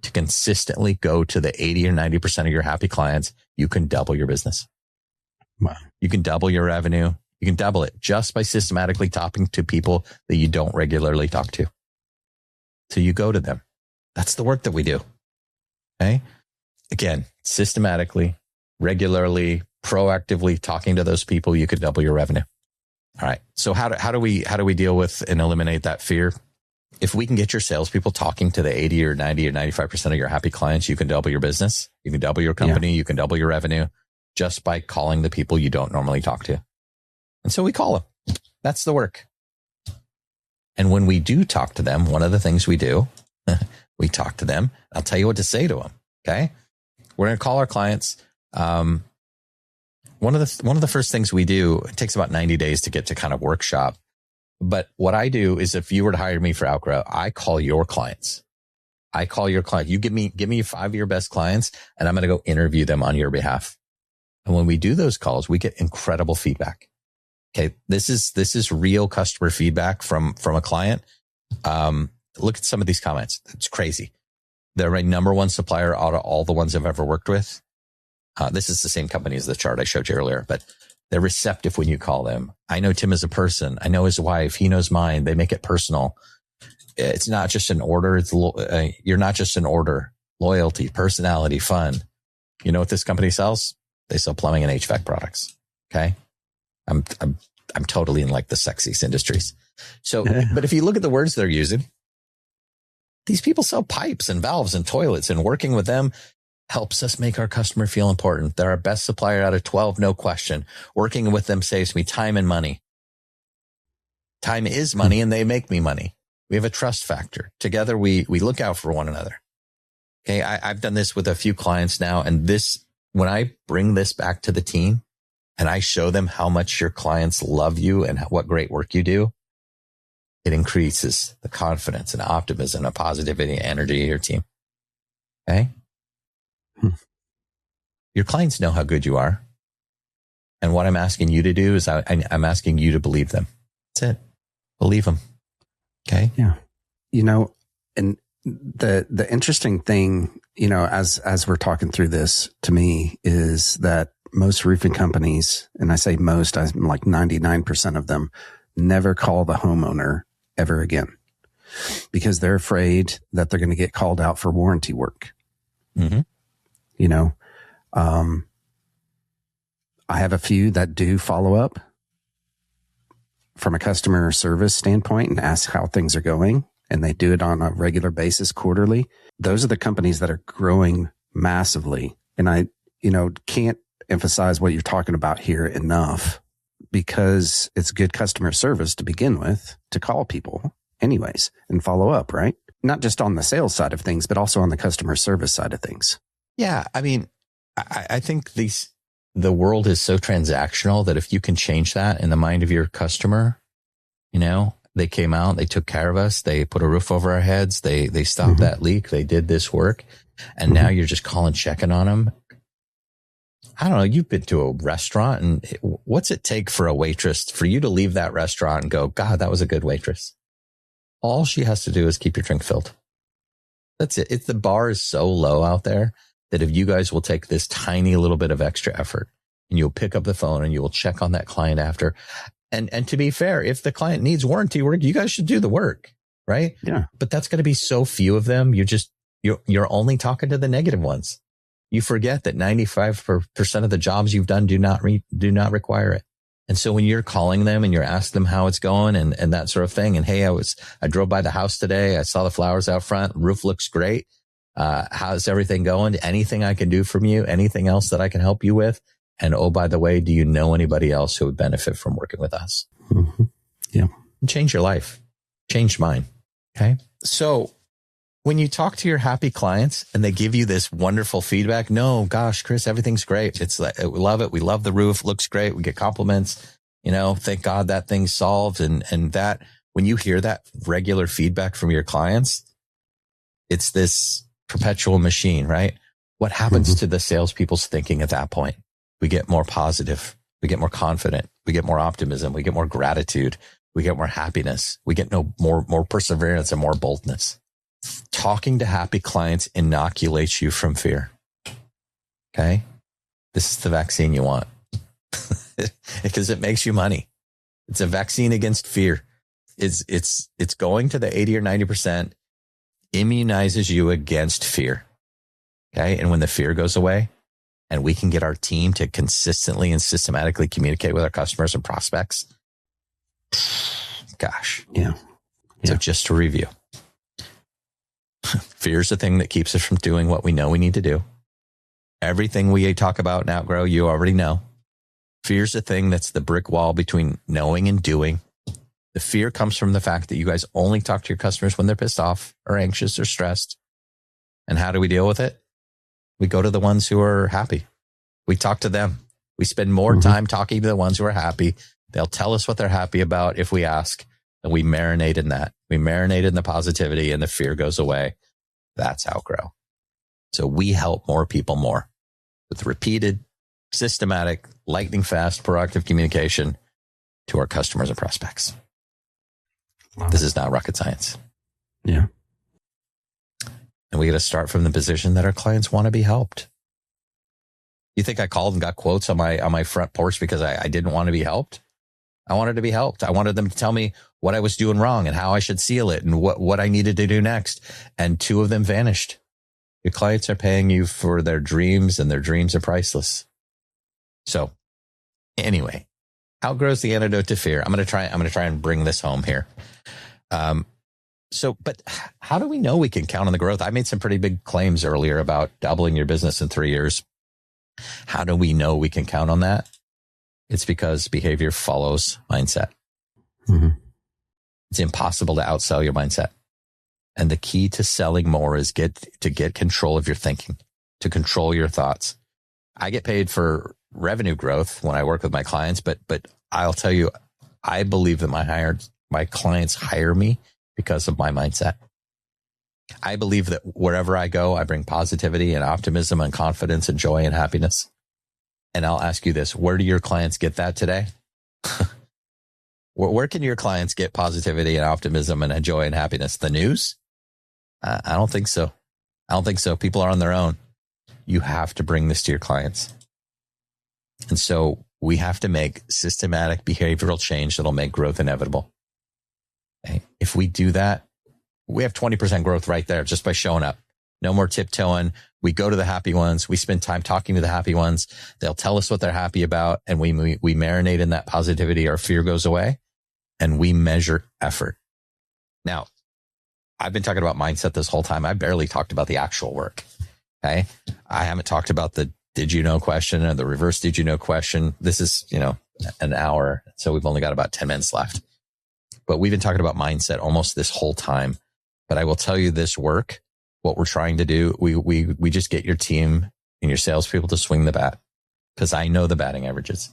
to consistently go to the 80 or 90% of your happy clients, you can double your business. Wow. You can double your revenue. You can double it just by systematically talking to people that you don't regularly talk to. So you go to them. That's the work that we do. Okay. Again, systematically, regularly, proactively talking to those people, you could double your revenue. All right. So how do we deal with and eliminate that fear? If we can get your salespeople talking to the 80 or 90 or 95% of your happy clients, you can double your business. You can double your company. Yeah. You can double your revenue just by calling the people you don't normally talk to. And so we call them. That's the work. And when we do talk to them, one of the things we do, we talk to them. I'll tell you what to say to them. Okay. We're going to call our clients. One of the first things we do, it takes about 90 days to get to kind of workshop. But what I do is, if you were to hire me for Outgrow, I call your clients. You give me 5 of your best clients, and I'm going to go interview them on your behalf. And when we do those calls, we get incredible feedback. Okay. This is real customer feedback from a client. Look at some of these comments. It's crazy. They're my number one supplier out of all the ones I've ever worked with. This is the same company as the chart I showed you earlier, but they're receptive when you call them. I know Tim as a person. I know his wife. He knows mine. They make it personal. It's not just an order. You're not just an order. Loyalty, personality, fun. You know what this company sells? They sell plumbing and HVAC products. Okay. I'm totally in like the sexiest industries. So, but if you look at the words they're using, these people sell pipes and valves and toilets, and working with them helps us make our customer feel important. They're our best supplier out of 12, no question. Working with them saves me time and money. Time is money and they make me money. We have a trust factor. Together, we look out for one another. Okay. I've done this with a few clients now. And when I bring this back to the team and I show them how much your clients love you and what great work you do, it increases the confidence and optimism and positivity and energy of your team. Okay. Your clients know how good you are. And what I'm asking you to do is I'm asking you to believe them. That's it. Believe them. Okay. Yeah. And the interesting thing, as we're talking through this to me is that most roofing companies, and I say most, I'm like 99% of them, never call the homeowner ever again because they're afraid that they're going to get called out for warranty work. Mm-hmm. I have a few that do follow up from a customer service standpoint and ask how things are going. And they do it on a regular basis quarterly. Those are the companies that are growing massively. And I, can't emphasize what you're talking about here enough because it's good customer service to begin with, to call people anyways and follow up, right? Not just on the sales side of things, but also on the customer service side of things. Yeah. I mean, I think the world is so transactional that if you can change that in the mind of your customer, they came out, they took care of us, they put a roof over our heads, they stopped that leak, they did this work, and now you're just calling, checking on them. I don't know, you've been to a restaurant, and what's it take for you to leave that restaurant and go, God, that was a good waitress? All she has to do is keep your drink filled. That's it. The bar is so low out there that if you guys will take this tiny little bit of extra effort and you'll pick up the phone and you will check on that client after. And to be fair, if the client needs warranty work, you guys should do the work, right? Yeah. But that's going to be so few of them. You're only talking to the negative ones. You forget that 95% of the jobs you've done do not require it. And so when you're calling them and you're asking them how it's going and that sort of thing, and hey, I drove by the house today, I saw the flowers out front, roof looks great. How's everything going? Anything I can do from you? Anything else that I can help you with? And oh, by the way, do you know anybody else who would benefit from working with us? Mm-hmm. Yeah. Change your life. Change mine. Okay. So when you talk to your happy clients and they give you this wonderful feedback, no, gosh, Chris, everything's great. It's like, we love it. We love the roof. Looks great. We get compliments, thank God that thing's solved. And that when you hear that regular feedback from your clients, it's this perpetual machine, right? What happens to the salespeople's thinking at that point? We get more positive. We get more confident. We get more optimism. We get more gratitude. We get more happiness. We get more perseverance and more boldness. Talking to happy clients inoculates you from fear. Okay. This is the vaccine you want because it makes you money. It's a vaccine against fear. It's going to the 80 or 90%, immunizes you against fear. Okay. And when the fear goes away and we can get our team to consistently and systematically communicate with our customers and prospects, gosh. Yeah. So just to review, fear is the thing that keeps us from doing what we know we need to do. Everything we talk about in Outgrow, you already know. Fear is the thing that's the brick wall between knowing and doing. The fear comes from the fact that you guys only talk to your customers when they're pissed off or anxious or stressed. And how do we deal with it? We go to the ones who are happy. We talk to them. We spend more time talking to the ones who are happy. They'll tell us what they're happy about if we ask, and we marinate in that. We marinate in the positivity and the fear goes away. That's Outgrow. So we help more people more with repeated, systematic, lightning fast, proactive communication to our customers and prospects. Wow. This is not rocket science. Yeah. And we got to start from the position that our clients want to be helped. You think I called and got quotes on my front porch because I didn't want to be helped? I wanted to be helped. I wanted them to tell me what I was doing wrong and how I should seal it and what I needed to do next. And 2 of them vanished. Your clients are paying you for their dreams, and their dreams are priceless. So anyway, Outgrow's the antidote to fear. I'm going to try and bring this home here. But how do we know we can count on the growth? I made some pretty big claims earlier about doubling your business in 3 years. How do we know we can count on that? It's because behavior follows mindset. Mm-hmm. It's impossible to outsell your mindset. And the key to selling more is get control of your thinking, to control your thoughts. I get paid for revenue growth when I work with my clients, but I'll tell you, I believe that my clients hire me because of my mindset. I believe that wherever I go, I bring positivity and optimism and confidence and joy and happiness. And I'll ask you this, where do your clients get that today? Where can your clients get positivity and optimism and joy and happiness? The news? I don't think so. People are on their own. You have to bring this to your clients. And so we have to make systematic behavioral change that'll make growth inevitable. Okay? If we do that, we have 20% growth right there just by showing up. No more tiptoeing. We go to the happy ones. We spend time talking to the happy ones. They'll tell us what they're happy about, and we marinate in that positivity. Our fear goes away, and we measure effort. Now, I've been talking about mindset this whole time. I barely talked about the actual work. Okay. I haven't talked about the did you know question or the reverse did you know question. This is, an hour. So we've only got about 10 minutes left. But we've been talking about mindset almost this whole time. But I will tell you this work, what we're trying to do, we just get your team and your salespeople to swing the bat, because I know the batting averages.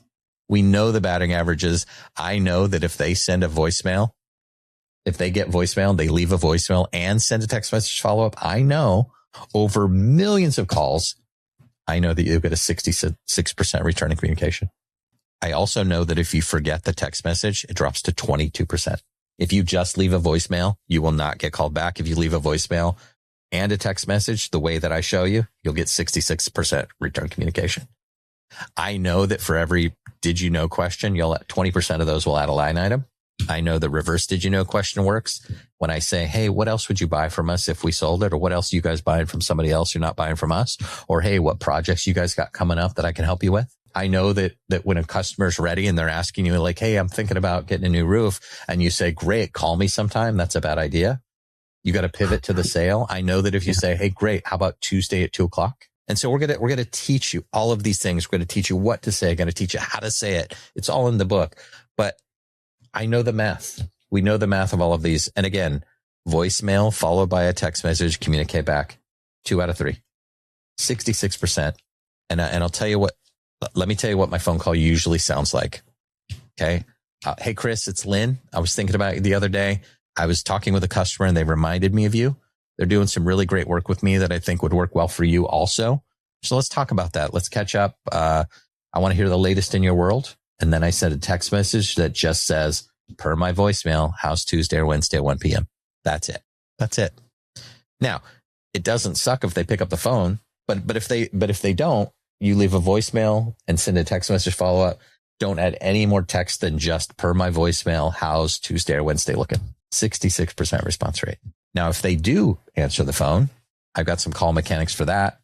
We know the batting averages. I know that if they send a voicemail, if they get voicemail, they leave a voicemail and send a text message follow-up, I know over millions of calls, I know that you'll get a 66% return in communication. I also know that if you forget the text message, it drops to 22%. If you just leave a voicemail, you will not get called back. If you leave a voicemail and a text message, the way that I show you, you'll get 66% return communication. I know that for every did you know question, 20% of those will add a line item. I know the reverse did you know question works when I say, hey, what else would you buy from us if we sold it? Or what else are you guys buying from somebody else you're not buying from us? Or, hey, what projects you guys got coming up that I can help you with? I know that when a customer's ready and they're asking you like, hey, I'm thinking about getting a new roof, and you say, great, call me sometime. That's a bad idea. You got to pivot to the sale. I know that if you say, hey, great, how about Tuesday at 2:00? And so we're going to teach you all of these things. We're going to teach you what to say, going to teach you how to say it. It's all in the book. But I know the math. We know the math of all of these. And again, voicemail followed by a text message, communicate back. 2 out of 3, 66%. And I'll tell you what, let me tell you what my phone call usually sounds like. Okay. Hey, Chris, it's Lynn. I was thinking about you the other day. I was talking with a customer and they reminded me of you. They're doing some really great work with me that I think would work well for you also. So let's talk about that. Let's catch up. I want to hear the latest in your world. And then I sent a text message that just says, per my voicemail, how's Tuesday or Wednesday at 1 p.m. That's it. Now, it doesn't suck if they pick up the phone, but if they don't, you leave a voicemail and send a text message follow up. Don't add any more text than just per my voicemail, how's Tuesday or Wednesday looking? 66% response rate. Now, if they do answer the phone, I've got some call mechanics for that.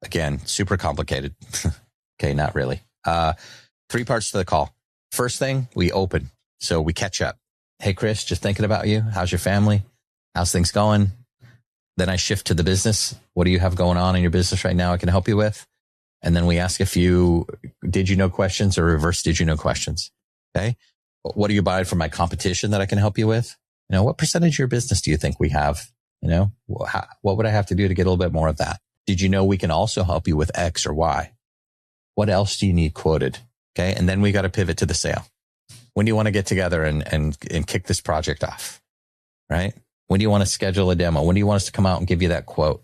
Again, super complicated. Okay, not really. 3 parts to the call. First thing, we open. So we catch up. Hey, Chris, just thinking about you. How's your family? How's things going? Then I shift to the business. What do you have going on in your business right now I can help you with? And then we ask a few did you know questions or reverse did you know questions. Okay. What are you buying from my competition that I can help you with? What percentage of your business do you think we have? What would I have to do to get a little bit more of that? Did you know we can also help you with X or Y? What else do you need quoted? Okay. And then we got to pivot to the sale. When do you want to get together and kick this project off? Right? When do you want to schedule a demo? When do you want us to come out and give you that quote?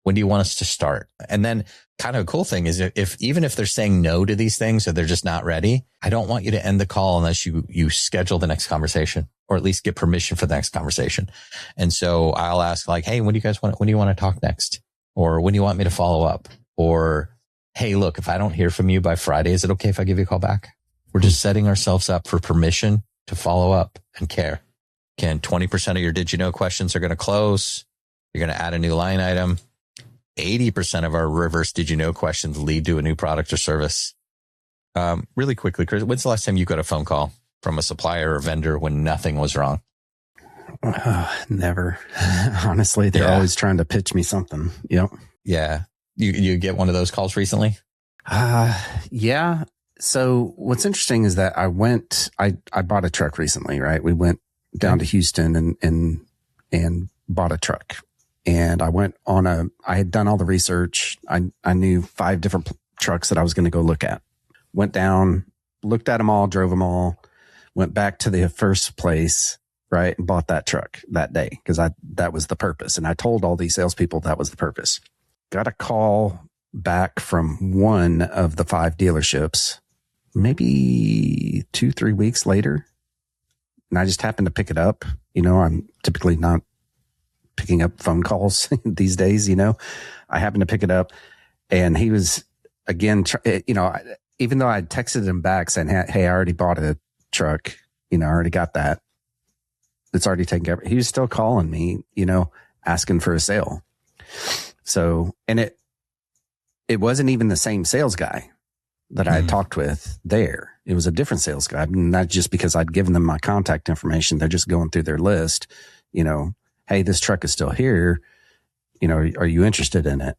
When do you want us to start? And then kind of a cool thing is even if they're saying no to these things or they're just not ready, I don't want you to end the call unless you schedule the next conversation or at least get permission for the next conversation. And so I'll ask like, hey, when do you want to talk next? Or when do you want me to follow up? Or, hey, look, if I don't hear from you by Friday, is it okay if I give you a call back? We're just setting ourselves up for permission to follow up and care. Again, 20% of your did you know questions are going to close. You're going to add a new line item. 80% of our reverse did you know questions lead to a new product or service. Really quickly, Chris, when's the last time you got a phone call from a supplier or vendor when nothing was wrong? Never. Honestly, they're always trying to pitch me something. Yep. Yeah. You get one of those calls recently? Yeah. So what's interesting is that I bought a truck recently, right? We went down to Houston and bought a truck, and I had done all the research. I knew 5 different trucks that I was going to go look at. Went down, looked at them all, drove them all, went back to the first place, right? And bought that truck that day because that was the purpose. And I told all these salespeople that was the purpose. Got a call back from one of the 5 dealerships, maybe 2-3 weeks later. And I just happened to pick it up. I'm typically not picking up phone calls these days. I happened to pick it up, and he was again, even though I texted him back saying, "Hey, I already bought a truck. I already got that. It's already taken care of." He was still calling me, asking for a sale. So, and it wasn't even the same sales guy that I had talked with there. It was a different sales guy, not just because I'd given them my contact information. They're just going through their list, "Hey, this truck is still here. Are you interested in it?"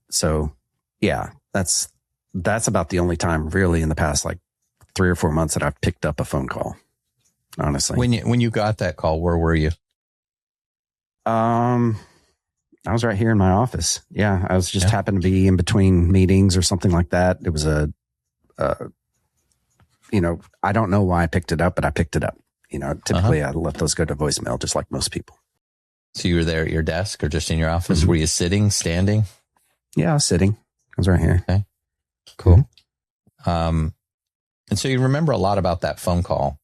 So yeah, that's about the only time really in the past 3 or 4 months that I've picked up a phone call, honestly. When you got that call, where were you? I was right here in my office. Yeah. I was just happened to be in between meetings or something like that. It was I don't know why I picked it up, but I picked it up. Typically I let those go to voicemail just like most people. So you were there at your desk or just in your office? Mm-hmm. Were you sitting, standing? Yeah, I was sitting. I was right here. Okay. Cool. Mm-hmm. And so you remember a lot about that phone call.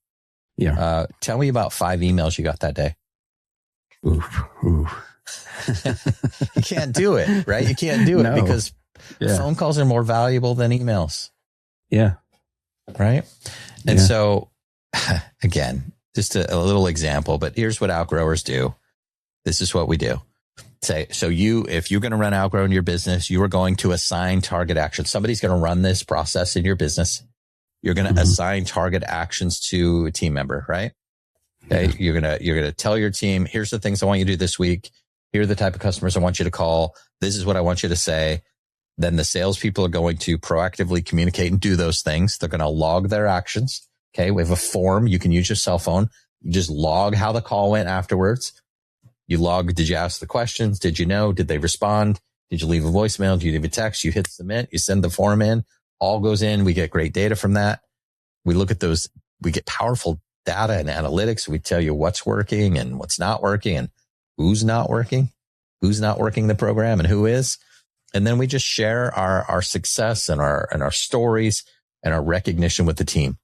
Yeah. Tell me about 5 emails you got that day. Ooh. You can't do it, right? You can't do it because phone calls are more valuable than emails. Yeah. Right. And so again, just a little example, but here's what outgrowers do. This is what we do. If you're going to run Outgrow in your business, you are going to assign target actions. Somebody's going to run this process in your business. You're going to assign target actions to a team member, right? Okay. You're going to tell your team, here's the things I want you to do this week. Here are the type of customers I want you to call. This is what I want you to say. Then the salespeople are going to proactively communicate and do those things. They're going to log their actions. Okay. We have a form. You can use your cell phone. You just log how the call went afterwards. You log, did you ask the questions? Did you know? Did they respond? Did you leave a voicemail? Did you leave a text? You hit submit. You send the form in. All goes in. We get great data from that. We look at those. We get powerful data and analytics. We tell you what's working and what's not working and who's not working the program and who is. And then we just share our success and our stories and our recognition with the team.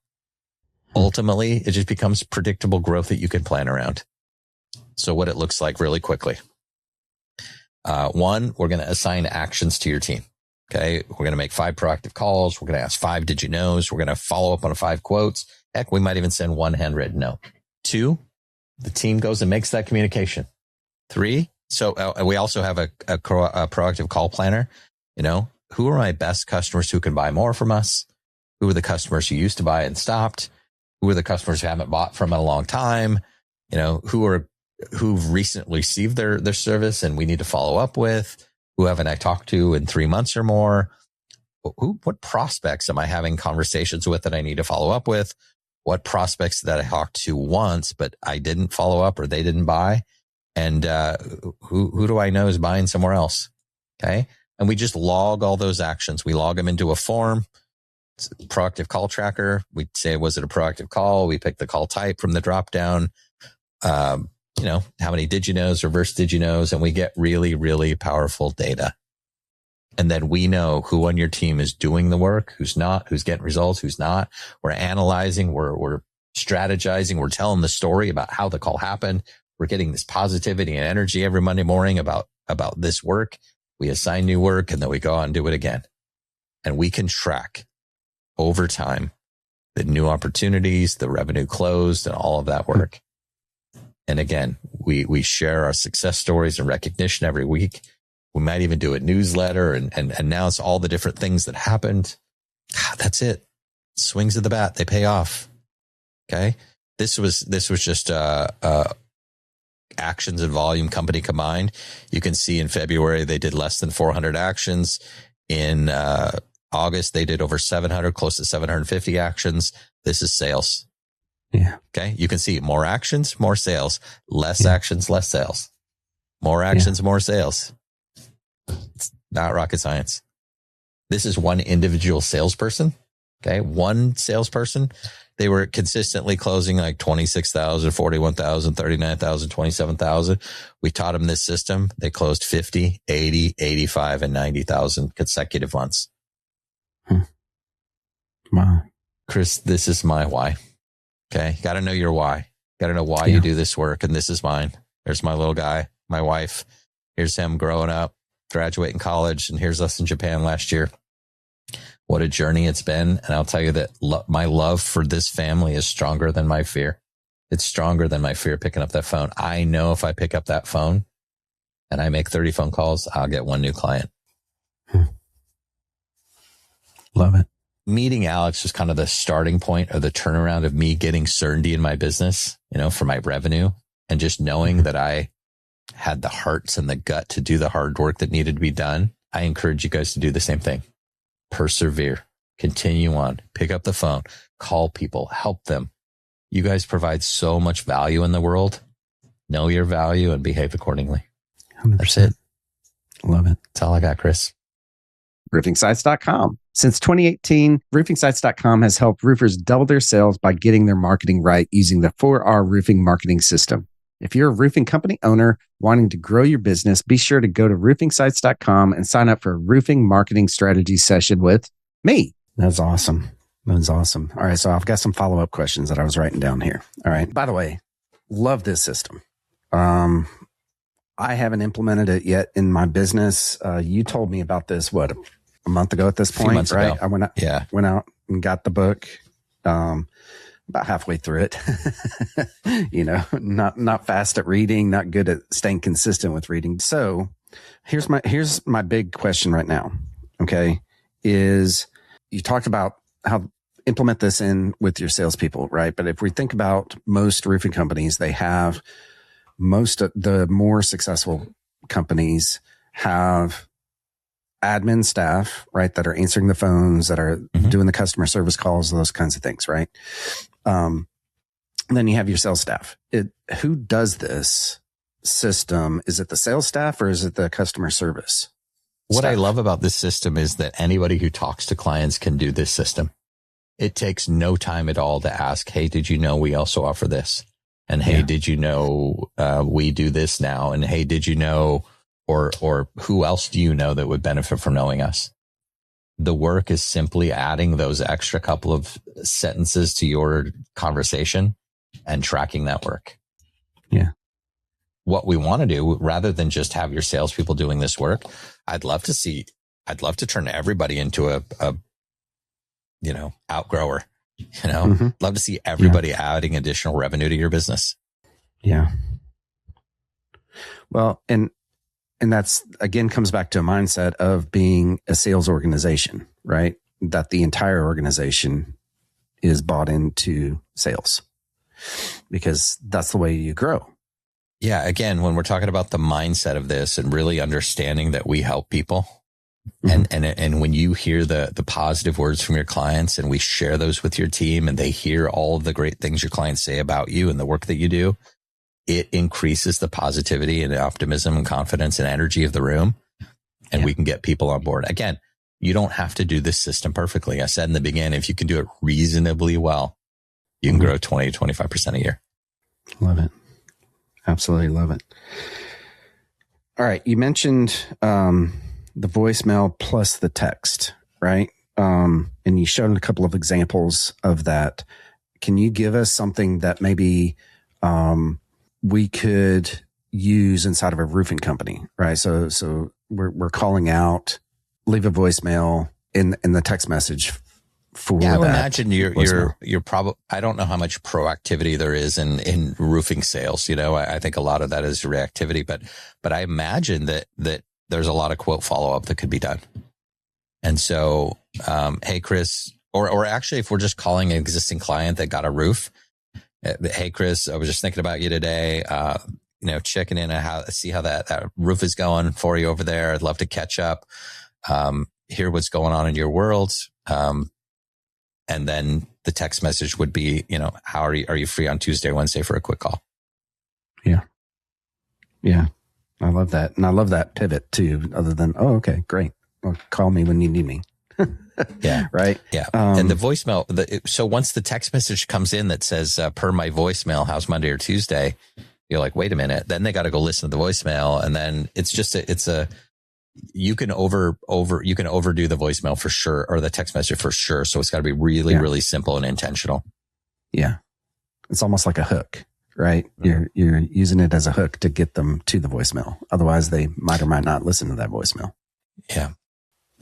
Ultimately, it just becomes predictable growth that you can plan around. So what it looks like really quickly. 1, we're going to assign actions to your team. Okay. We're going to make 5 proactive calls. We're going to ask 5 did you knows. We're going to follow up on 5 quotes. Heck, we might even send 1 handwritten note. 2, the team goes and makes that communication. 3, so we also have a proactive call planner. Who are my best customers who can buy more from us? Who are the customers who used to buy and stopped? Who are the customers who haven't bought from in a long time? Who've recently received their service and we need to follow up with? Who haven't I talked to in 3 months or more? What prospects am I having conversations with that I need to follow up with? What prospects that I talked to once, but I didn't follow up or they didn't buy? And who do I know is buying somewhere else? Okay. And we just log all those actions. We log them into a form. It's a proactive call tracker. We say, was it a proactive call? We pick the call type from the drop down. How many did you knows, reverse did you knows, and we get really, really powerful data. And then we know who on your team is doing the work, who's not, who's getting results, who's not. We're analyzing, we're strategizing, we're telling the story about how the call happened. We're getting this positivity and energy every Monday morning about this work. We assign new work and then we go on and do it again. And we can track over time the new opportunities, the revenue closed, and all of that work. And again, we share our success stories and recognition every week. We might even do a newsletter and announce all the different things that happened. That's it. Swings of the bat, they pay off. Okay. This was just actions and volume company combined. You can see in February, they did less than 400 actions. In August, they did over 700, close to 750 actions. This is sales. Yeah. Okay. You can see more actions, more sales, less actions, less sales, more actions, more sales. It's not rocket science. This is one individual salesperson. Okay. One salesperson. They were consistently closing like 26,000, 41,000, 39,000, 27,000. We taught them this system. They closed 50, 80, 85, and 90,000 consecutive months. Wow. Chris, this is my why. Okay. Got to know your why. Got to know why you do this work. And this is mine. There's my little guy, my wife. Here's him growing up, graduating college. And here's us in Japan last year. What a journey it's been. And I'll tell you that my love for this family is stronger than my fear. It's stronger than my fear picking up that phone. I know if I pick up that phone and I make 30 phone calls, I'll get one new client. Love it. Meeting Alex was kind of the starting point of the turnaround of me getting certainty in my business, for my revenue, and just knowing that I had the hearts and the gut to do the hard work that needed to be done. I encourage you guys to do the same thing. Persevere, continue on, pick up the phone, call people, help them. You guys provide so much value in the world. Know your value and behave accordingly. 100%. That's it. Love it. That's all I got, Chris. RoofingSites.com. Since 2018, RoofingSites.com has helped roofers double their sales by getting their marketing right using the 4R roofing marketing system. If you're a roofing company owner wanting to grow your business, be sure to go to RoofingSites.com and sign up for a roofing marketing strategy session with me. That's awesome. That's awesome. All right. So I've got some follow-up questions that I was writing down here. All right. By the way, love this system. I haven't implemented it yet in my business. You told me about this, a month ago at this point, months right? ago. I went out and got the book. About halfway through it, not fast at reading, not good at staying consistent with reading. So here's my big question right now. Okay. Is you talked about how implement this in with your salespeople, right? But if we think about most roofing companies, they have most of the more successful companies have admin staff, right? That are answering the phones, that are doing the customer service calls, those kinds of things, right? Then you have your sales staff. Who does this system? Is it the sales staff or is it the customer service? What staff? I love about this system is that anybody who talks to clients can do this system. It takes no time at all to ask, hey, did you know we also offer this? And hey, did you know we do this now? And hey, did you know, or who else do you know that would benefit from knowing us? The work is simply adding those extra couple of sentences to your conversation and tracking that work. Yeah. What we want to do, rather than just have your salespeople doing this work, I'd love to turn everybody into a outgrower, love to see everybody adding additional revenue to your business. Yeah. Well, and that's, again, comes back to a mindset of being a sales organization, right? That the entire organization is bought into sales because that's the way you grow. Yeah. Again, when we're talking about the mindset of this and really understanding that we help people and when you hear the positive words from your clients and we share those with your team and they hear all of the great things your clients say about you and the work that you do, it increases the positivity and optimism and confidence and energy of the room. And we can get people on board. Again, you don't have to do this system perfectly. I said in the beginning, if you can do it reasonably well, you can grow 20 to 25% a year. Love it. Absolutely love it. All right. You mentioned the voicemail plus the text, right? And you showed a couple of examples of that. Can you give us something that maybe we could use inside of a roofing company, right? So we're calling out, leave a voicemail in the text message for that. I would imagine you're probably, I don't know how much proactivity there is in roofing sales. I think a lot of that is reactivity, but I imagine that there's a lot of quote follow-up that could be done. And so, hey, Chris, or actually if we're just calling an existing client that got a roof, hey, Chris, I was just thinking about you today. checking in on see how that roof is going for you over there. I'd love to catch up, hear what's going on in your world. And then the text message would be, how are you free on Tuesday or Wednesday for a quick call? Yeah. Yeah. I love that. And I love that pivot too, other than, oh, okay, great. Well, call me when you need me. Yeah. Right. Yeah. And the voicemail, so once the text message comes in that says, per my voicemail, how's Monday or Tuesday? You're like, wait a minute. Then they got to go listen to the voicemail. And then it's just, you can overdo the voicemail for sure, or the text message for sure. So it's got to be really, really simple and intentional. Yeah. It's almost like a hook, right? Mm-hmm. You're using it as a hook to get them to the voicemail. Otherwise they might or might not listen to that voicemail. Yeah.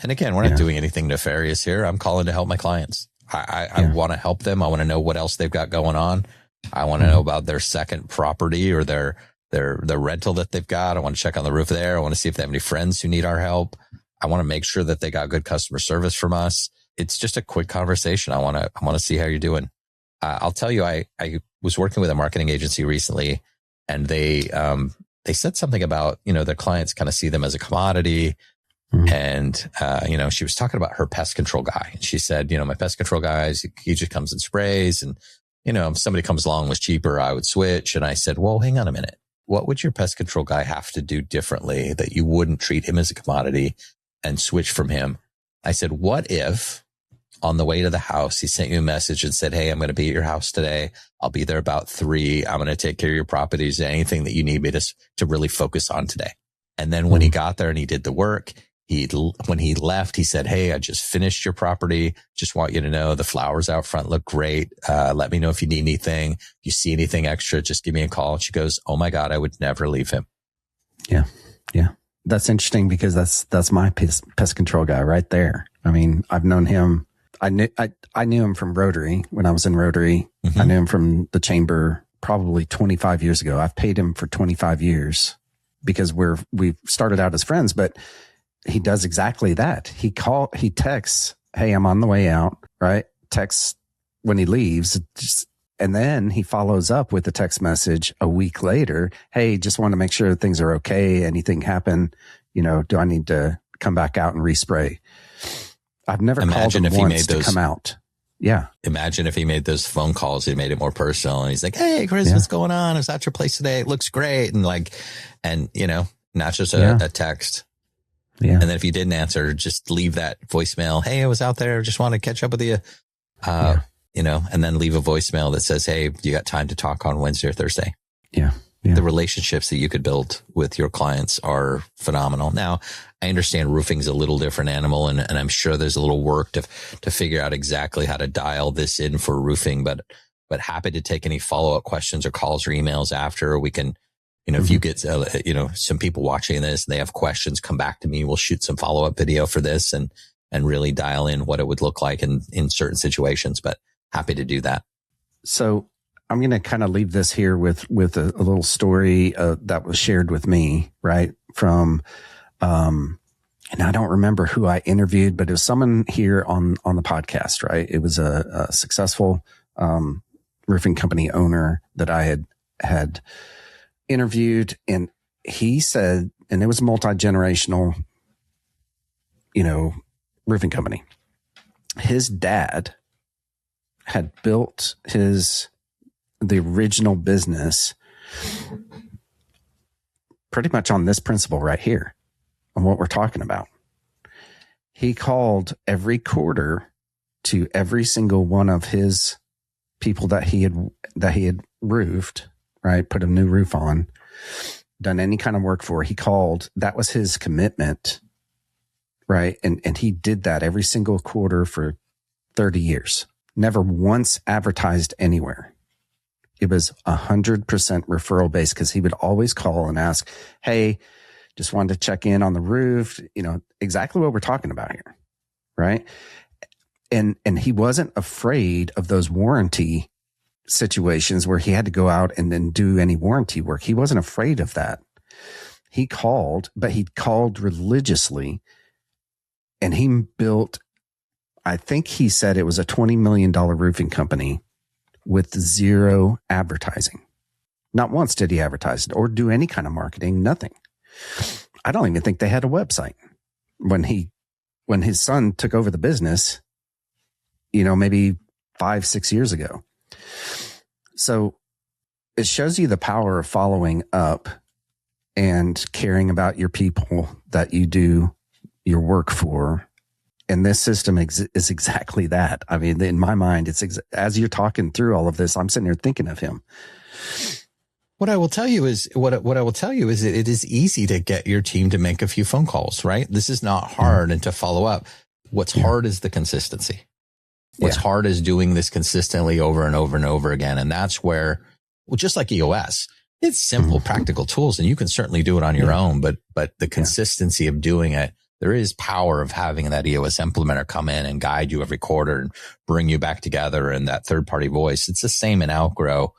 And again, we're not doing anything nefarious here. I'm calling to help my clients. I want to help them. I want to know what else they've got going on. I want to know about their second property or their rental that they've got. I want to check on the roof there. I want to see if they have any friends who need our help. I want to make sure that they got good customer service from us. It's just a quick conversation. I want to see how you're doing. I'll tell you, I was working with a marketing agency recently, and they said something about, their clients kind of see them as a commodity. And, she was talking about her pest control guy. And she said, my pest control guy, he just comes and sprays. And, if somebody comes along was cheaper, I would switch. And I said, well, hang on a minute. What would your pest control guy have to do differently that you wouldn't treat him as a commodity and switch from him? I said, what if on the way to the house, he sent you a message and said, hey, I'm going to be at your house today. I'll be there about 3. I'm going to take care of your properties, anything that you need me to really focus on today. And then when he got there and he did the work, when he left, he said, hey, I just finished your property. Just want you to know the flowers out front look great. Let me know if you need anything. If you see anything extra, just give me a call. And she goes, oh my God, I would never leave him. Yeah. Yeah. That's interesting because that's my pest control guy right there. I mean, I've known him. I knew him from Rotary when I was in Rotary. Mm-hmm. I knew him from the chamber probably 25 years ago. I've paid him for 25 years because we started out as friends, but he does exactly that. He texts, hey, I'm on the way out, right? Texts when he leaves. And then he follows up with a text message a week later. Hey, just want to make sure things are okay. Anything happen? Do I need to come back out and respray? I've never called him once to come out. Yeah. Imagine if he made those phone calls, he made it more personal. And he's like, hey, Chris, what's going on? I was at your place today. It looks great. And not just a text. Yeah. And then if you didn't answer, just leave that voicemail. Hey, I was out there. Just want to catch up with you. And then leave a voicemail that says, hey, you got time to talk on Wednesday or Thursday. Yeah. The relationships that you could build with your clients are phenomenal. Now, I understand roofing's a little different animal, and I'm sure there's a little work to figure out exactly how to dial this in for roofing, but happy to take any follow-up questions or calls or emails after. We can, if you get, some people watching this and they have questions, come back to me. We'll shoot some follow-up video for this and really dial in what it would look like in certain situations, but happy to do that. So I'm going to kind of leave this here with a little story that was shared with me, right? From, and I don't remember who I interviewed, but it was someone here on the podcast, right? It was a successful roofing company owner that I had interviewed, and he said, and it was a multi-generational, roofing company. His dad had built the original business pretty much on this principle right here, on what we're talking about. He called every quarter to every single one of his people that he had roofed, right? Put a new roof on, done any kind of work for. He called, that was his commitment, right? And he did that every single quarter for 30 years. Never once advertised anywhere. It was 100% referral based because he would always call and ask, hey, just wanted to check in on the roof, exactly what we're talking about here, right? And he wasn't afraid of those warranty situations where he had to go out and then do any warranty work. He wasn't afraid of that. He called, but he called religiously, and he built, I think he said it was a $20 million roofing company with zero advertising, Not once did he advertise it or do any kind of marketing, nothing. I don't even think they had a website when his son took over the business, maybe 5-6 years ago. So it shows you the power of following up and caring about your people that you do your work for. And this system is exactly that. I mean, in my mind, as you're talking through all of this, I'm sitting there thinking of him. What I will tell you is it is easy to get your team to make a few phone calls, right? This is not hard and to follow up. What's hard is the consistency. What's hard is doing this consistently over and over and over again. And that's where, well, just like EOS, it's simple, practical tools, and you can certainly do it on your own, but the consistency of doing it, there is power of having that EOS implementer come in and guide you every quarter and bring you back together, and that third party voice. It's the same in Outgrow.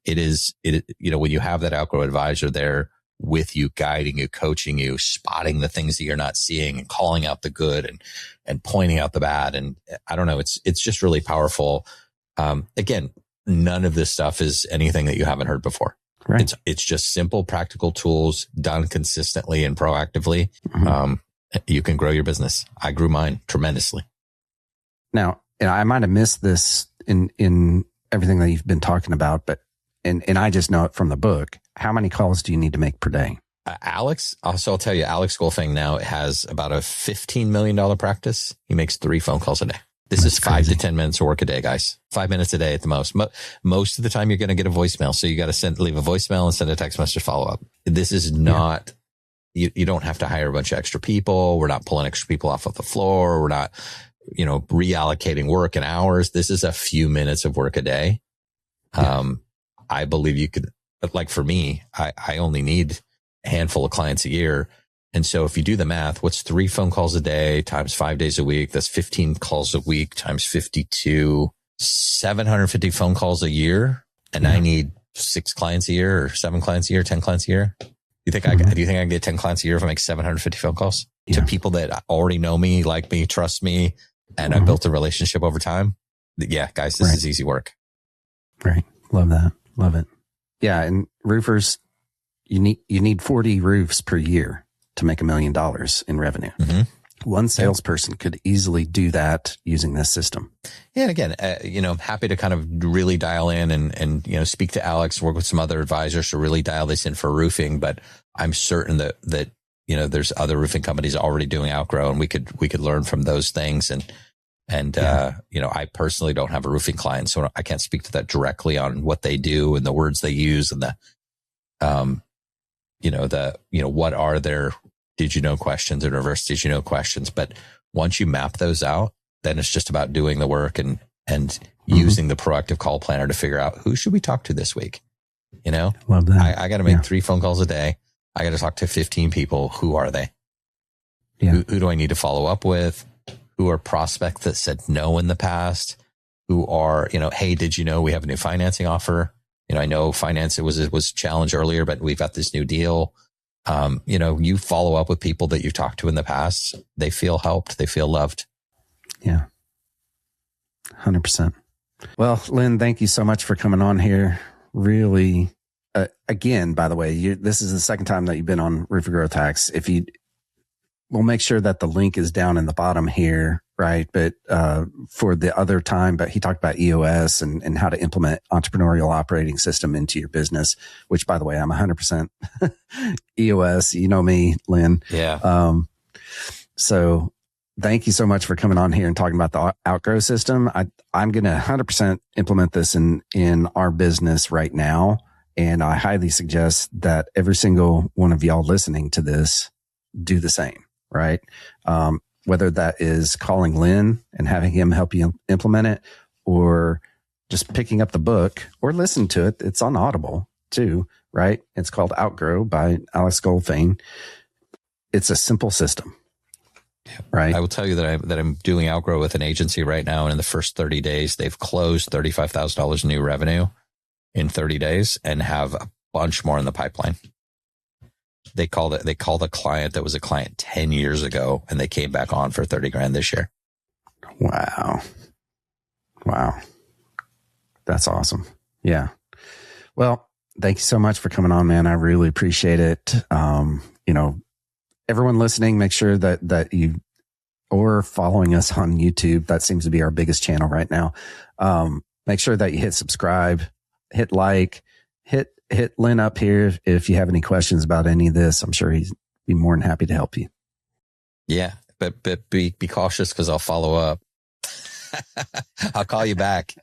When you have that Outgrow advisor there with you, guiding you, coaching you, spotting the things that you're not seeing and calling out the good and pointing out the bad. And I don't know, it's just really powerful. Again, none of this stuff is anything that you haven't heard before. Right. It's just simple, practical tools done consistently and proactively. You can grow your business. I grew mine tremendously. Now, I might have missed this in everything that you've been talking about, but and I just know it from the book. How many calls do you need to make per day? Alex, so I'll tell you, Alex Golfing now has about a $15 million practice. He makes 3 phone calls a day. This is 5 to 10 minutes of work a day, guys. 5 minutes a day at the most. Most of the time you're going to get a voicemail. So you got to leave a voicemail and send a text message follow up. This is not, you don't have to hire a bunch of extra people. We're not pulling extra people off of the floor. We're not, reallocating work and hours. This is a few minutes of work a day. I believe you could, like for me, I only need a handful of clients a year. And so if you do the math, what's 3 phone calls a day times 5 days a week? That's 15 calls a week times 52, 750 phone calls a year. And I need 6 clients a year or 7 clients a year, 10 clients a year. Do you think I can get 10 clients a year if I make 750 phone calls to people that already know me, like me, trust me, and I built a relationship over time? Yeah, guys, this is easy work. Right. Love that. Love it. Yeah. And roofers, you need 40 roofs per year to make $1 million in revenue. One salesperson could easily do that using this system. Yeah. And again, I'm happy to kind of really dial in and speak to Alex, work with some other advisors to really dial this in for roofing. But I'm certain that there's other roofing companies already doing Outgrow, and we could learn from those things. I personally don't have a roofing client, so I can't speak to that directly on what they do and the words they use and what are their did you know questions and reverse did you know questions. But once you map those out, then it's just about doing the work and using the proactive call planner to figure out who should we talk to this week. Love that. I got to make 3 phone calls a day. I got to talk to 15 people. Who are they? Who do I need to follow up with? Who are prospects that said no in the past? Who are, hey, did you know we have a new financing offer? I know finance, it was a challenge earlier, but we've got this new deal. You follow up with people that you've talked to in the past. They feel helped. They feel loved. Yeah. 100%. Well, Lynn, thank you so much for coming on here. Really, again, by the way, this is the second time that you've been on Roofer Growth Hacks. We'll make sure that the link is down in the bottom here, right? But for the other time, but he talked about EOS and how to implement entrepreneurial operating system into your business, which, by the way, I'm 100% EOS. You know me, Lynn. Yeah. So thank you so much for coming on here and talking about the Outgrow system. I'm going to 100% implement this in our business right now. And I highly suggest that every single one of y'all listening to this do the same. Right. Whether that is calling Lynn and having him help you implement it, or just picking up the book or listen to it. It's on Audible too, right? It's called Outgrow by Alex Golfing. It's a simple system, right? I will tell you that I'm doing Outgrow with an agency right now. And in the first 30 days, they've closed $35,000 new revenue in 30 days and have a bunch more in the pipeline. They called a client that was a client 10 years ago, and they came back on for $30,000 this year. Wow. That's awesome. Yeah. Well, Thank you so much for coming on, man. I really appreciate it. Everyone listening, make sure that you or following us on YouTube. That seems to be our biggest channel right now. Make sure that you hit subscribe, hit like, hit Lynn up here if you have any questions about any of this. I'm sure he'd be more than happy to help you. Yeah, but be cautious because I'll follow up. I'll call you back.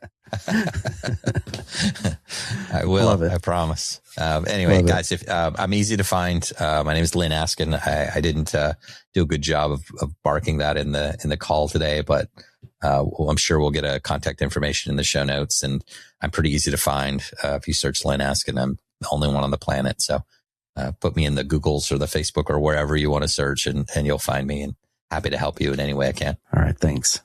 I will. I promise. Anyway, guys, if I'm easy to find, my name is Lyn Askin. I didn't do a good job of barking that in the call today, but I'm sure we'll get a contact information in the show notes, and I'm pretty easy to find. If you search Lyn Askin, I'm the only one on the planet. So put me in the Googles or the Facebook or wherever you want to search, and you'll find me, and happy to help you in any way I can. All right. Thanks.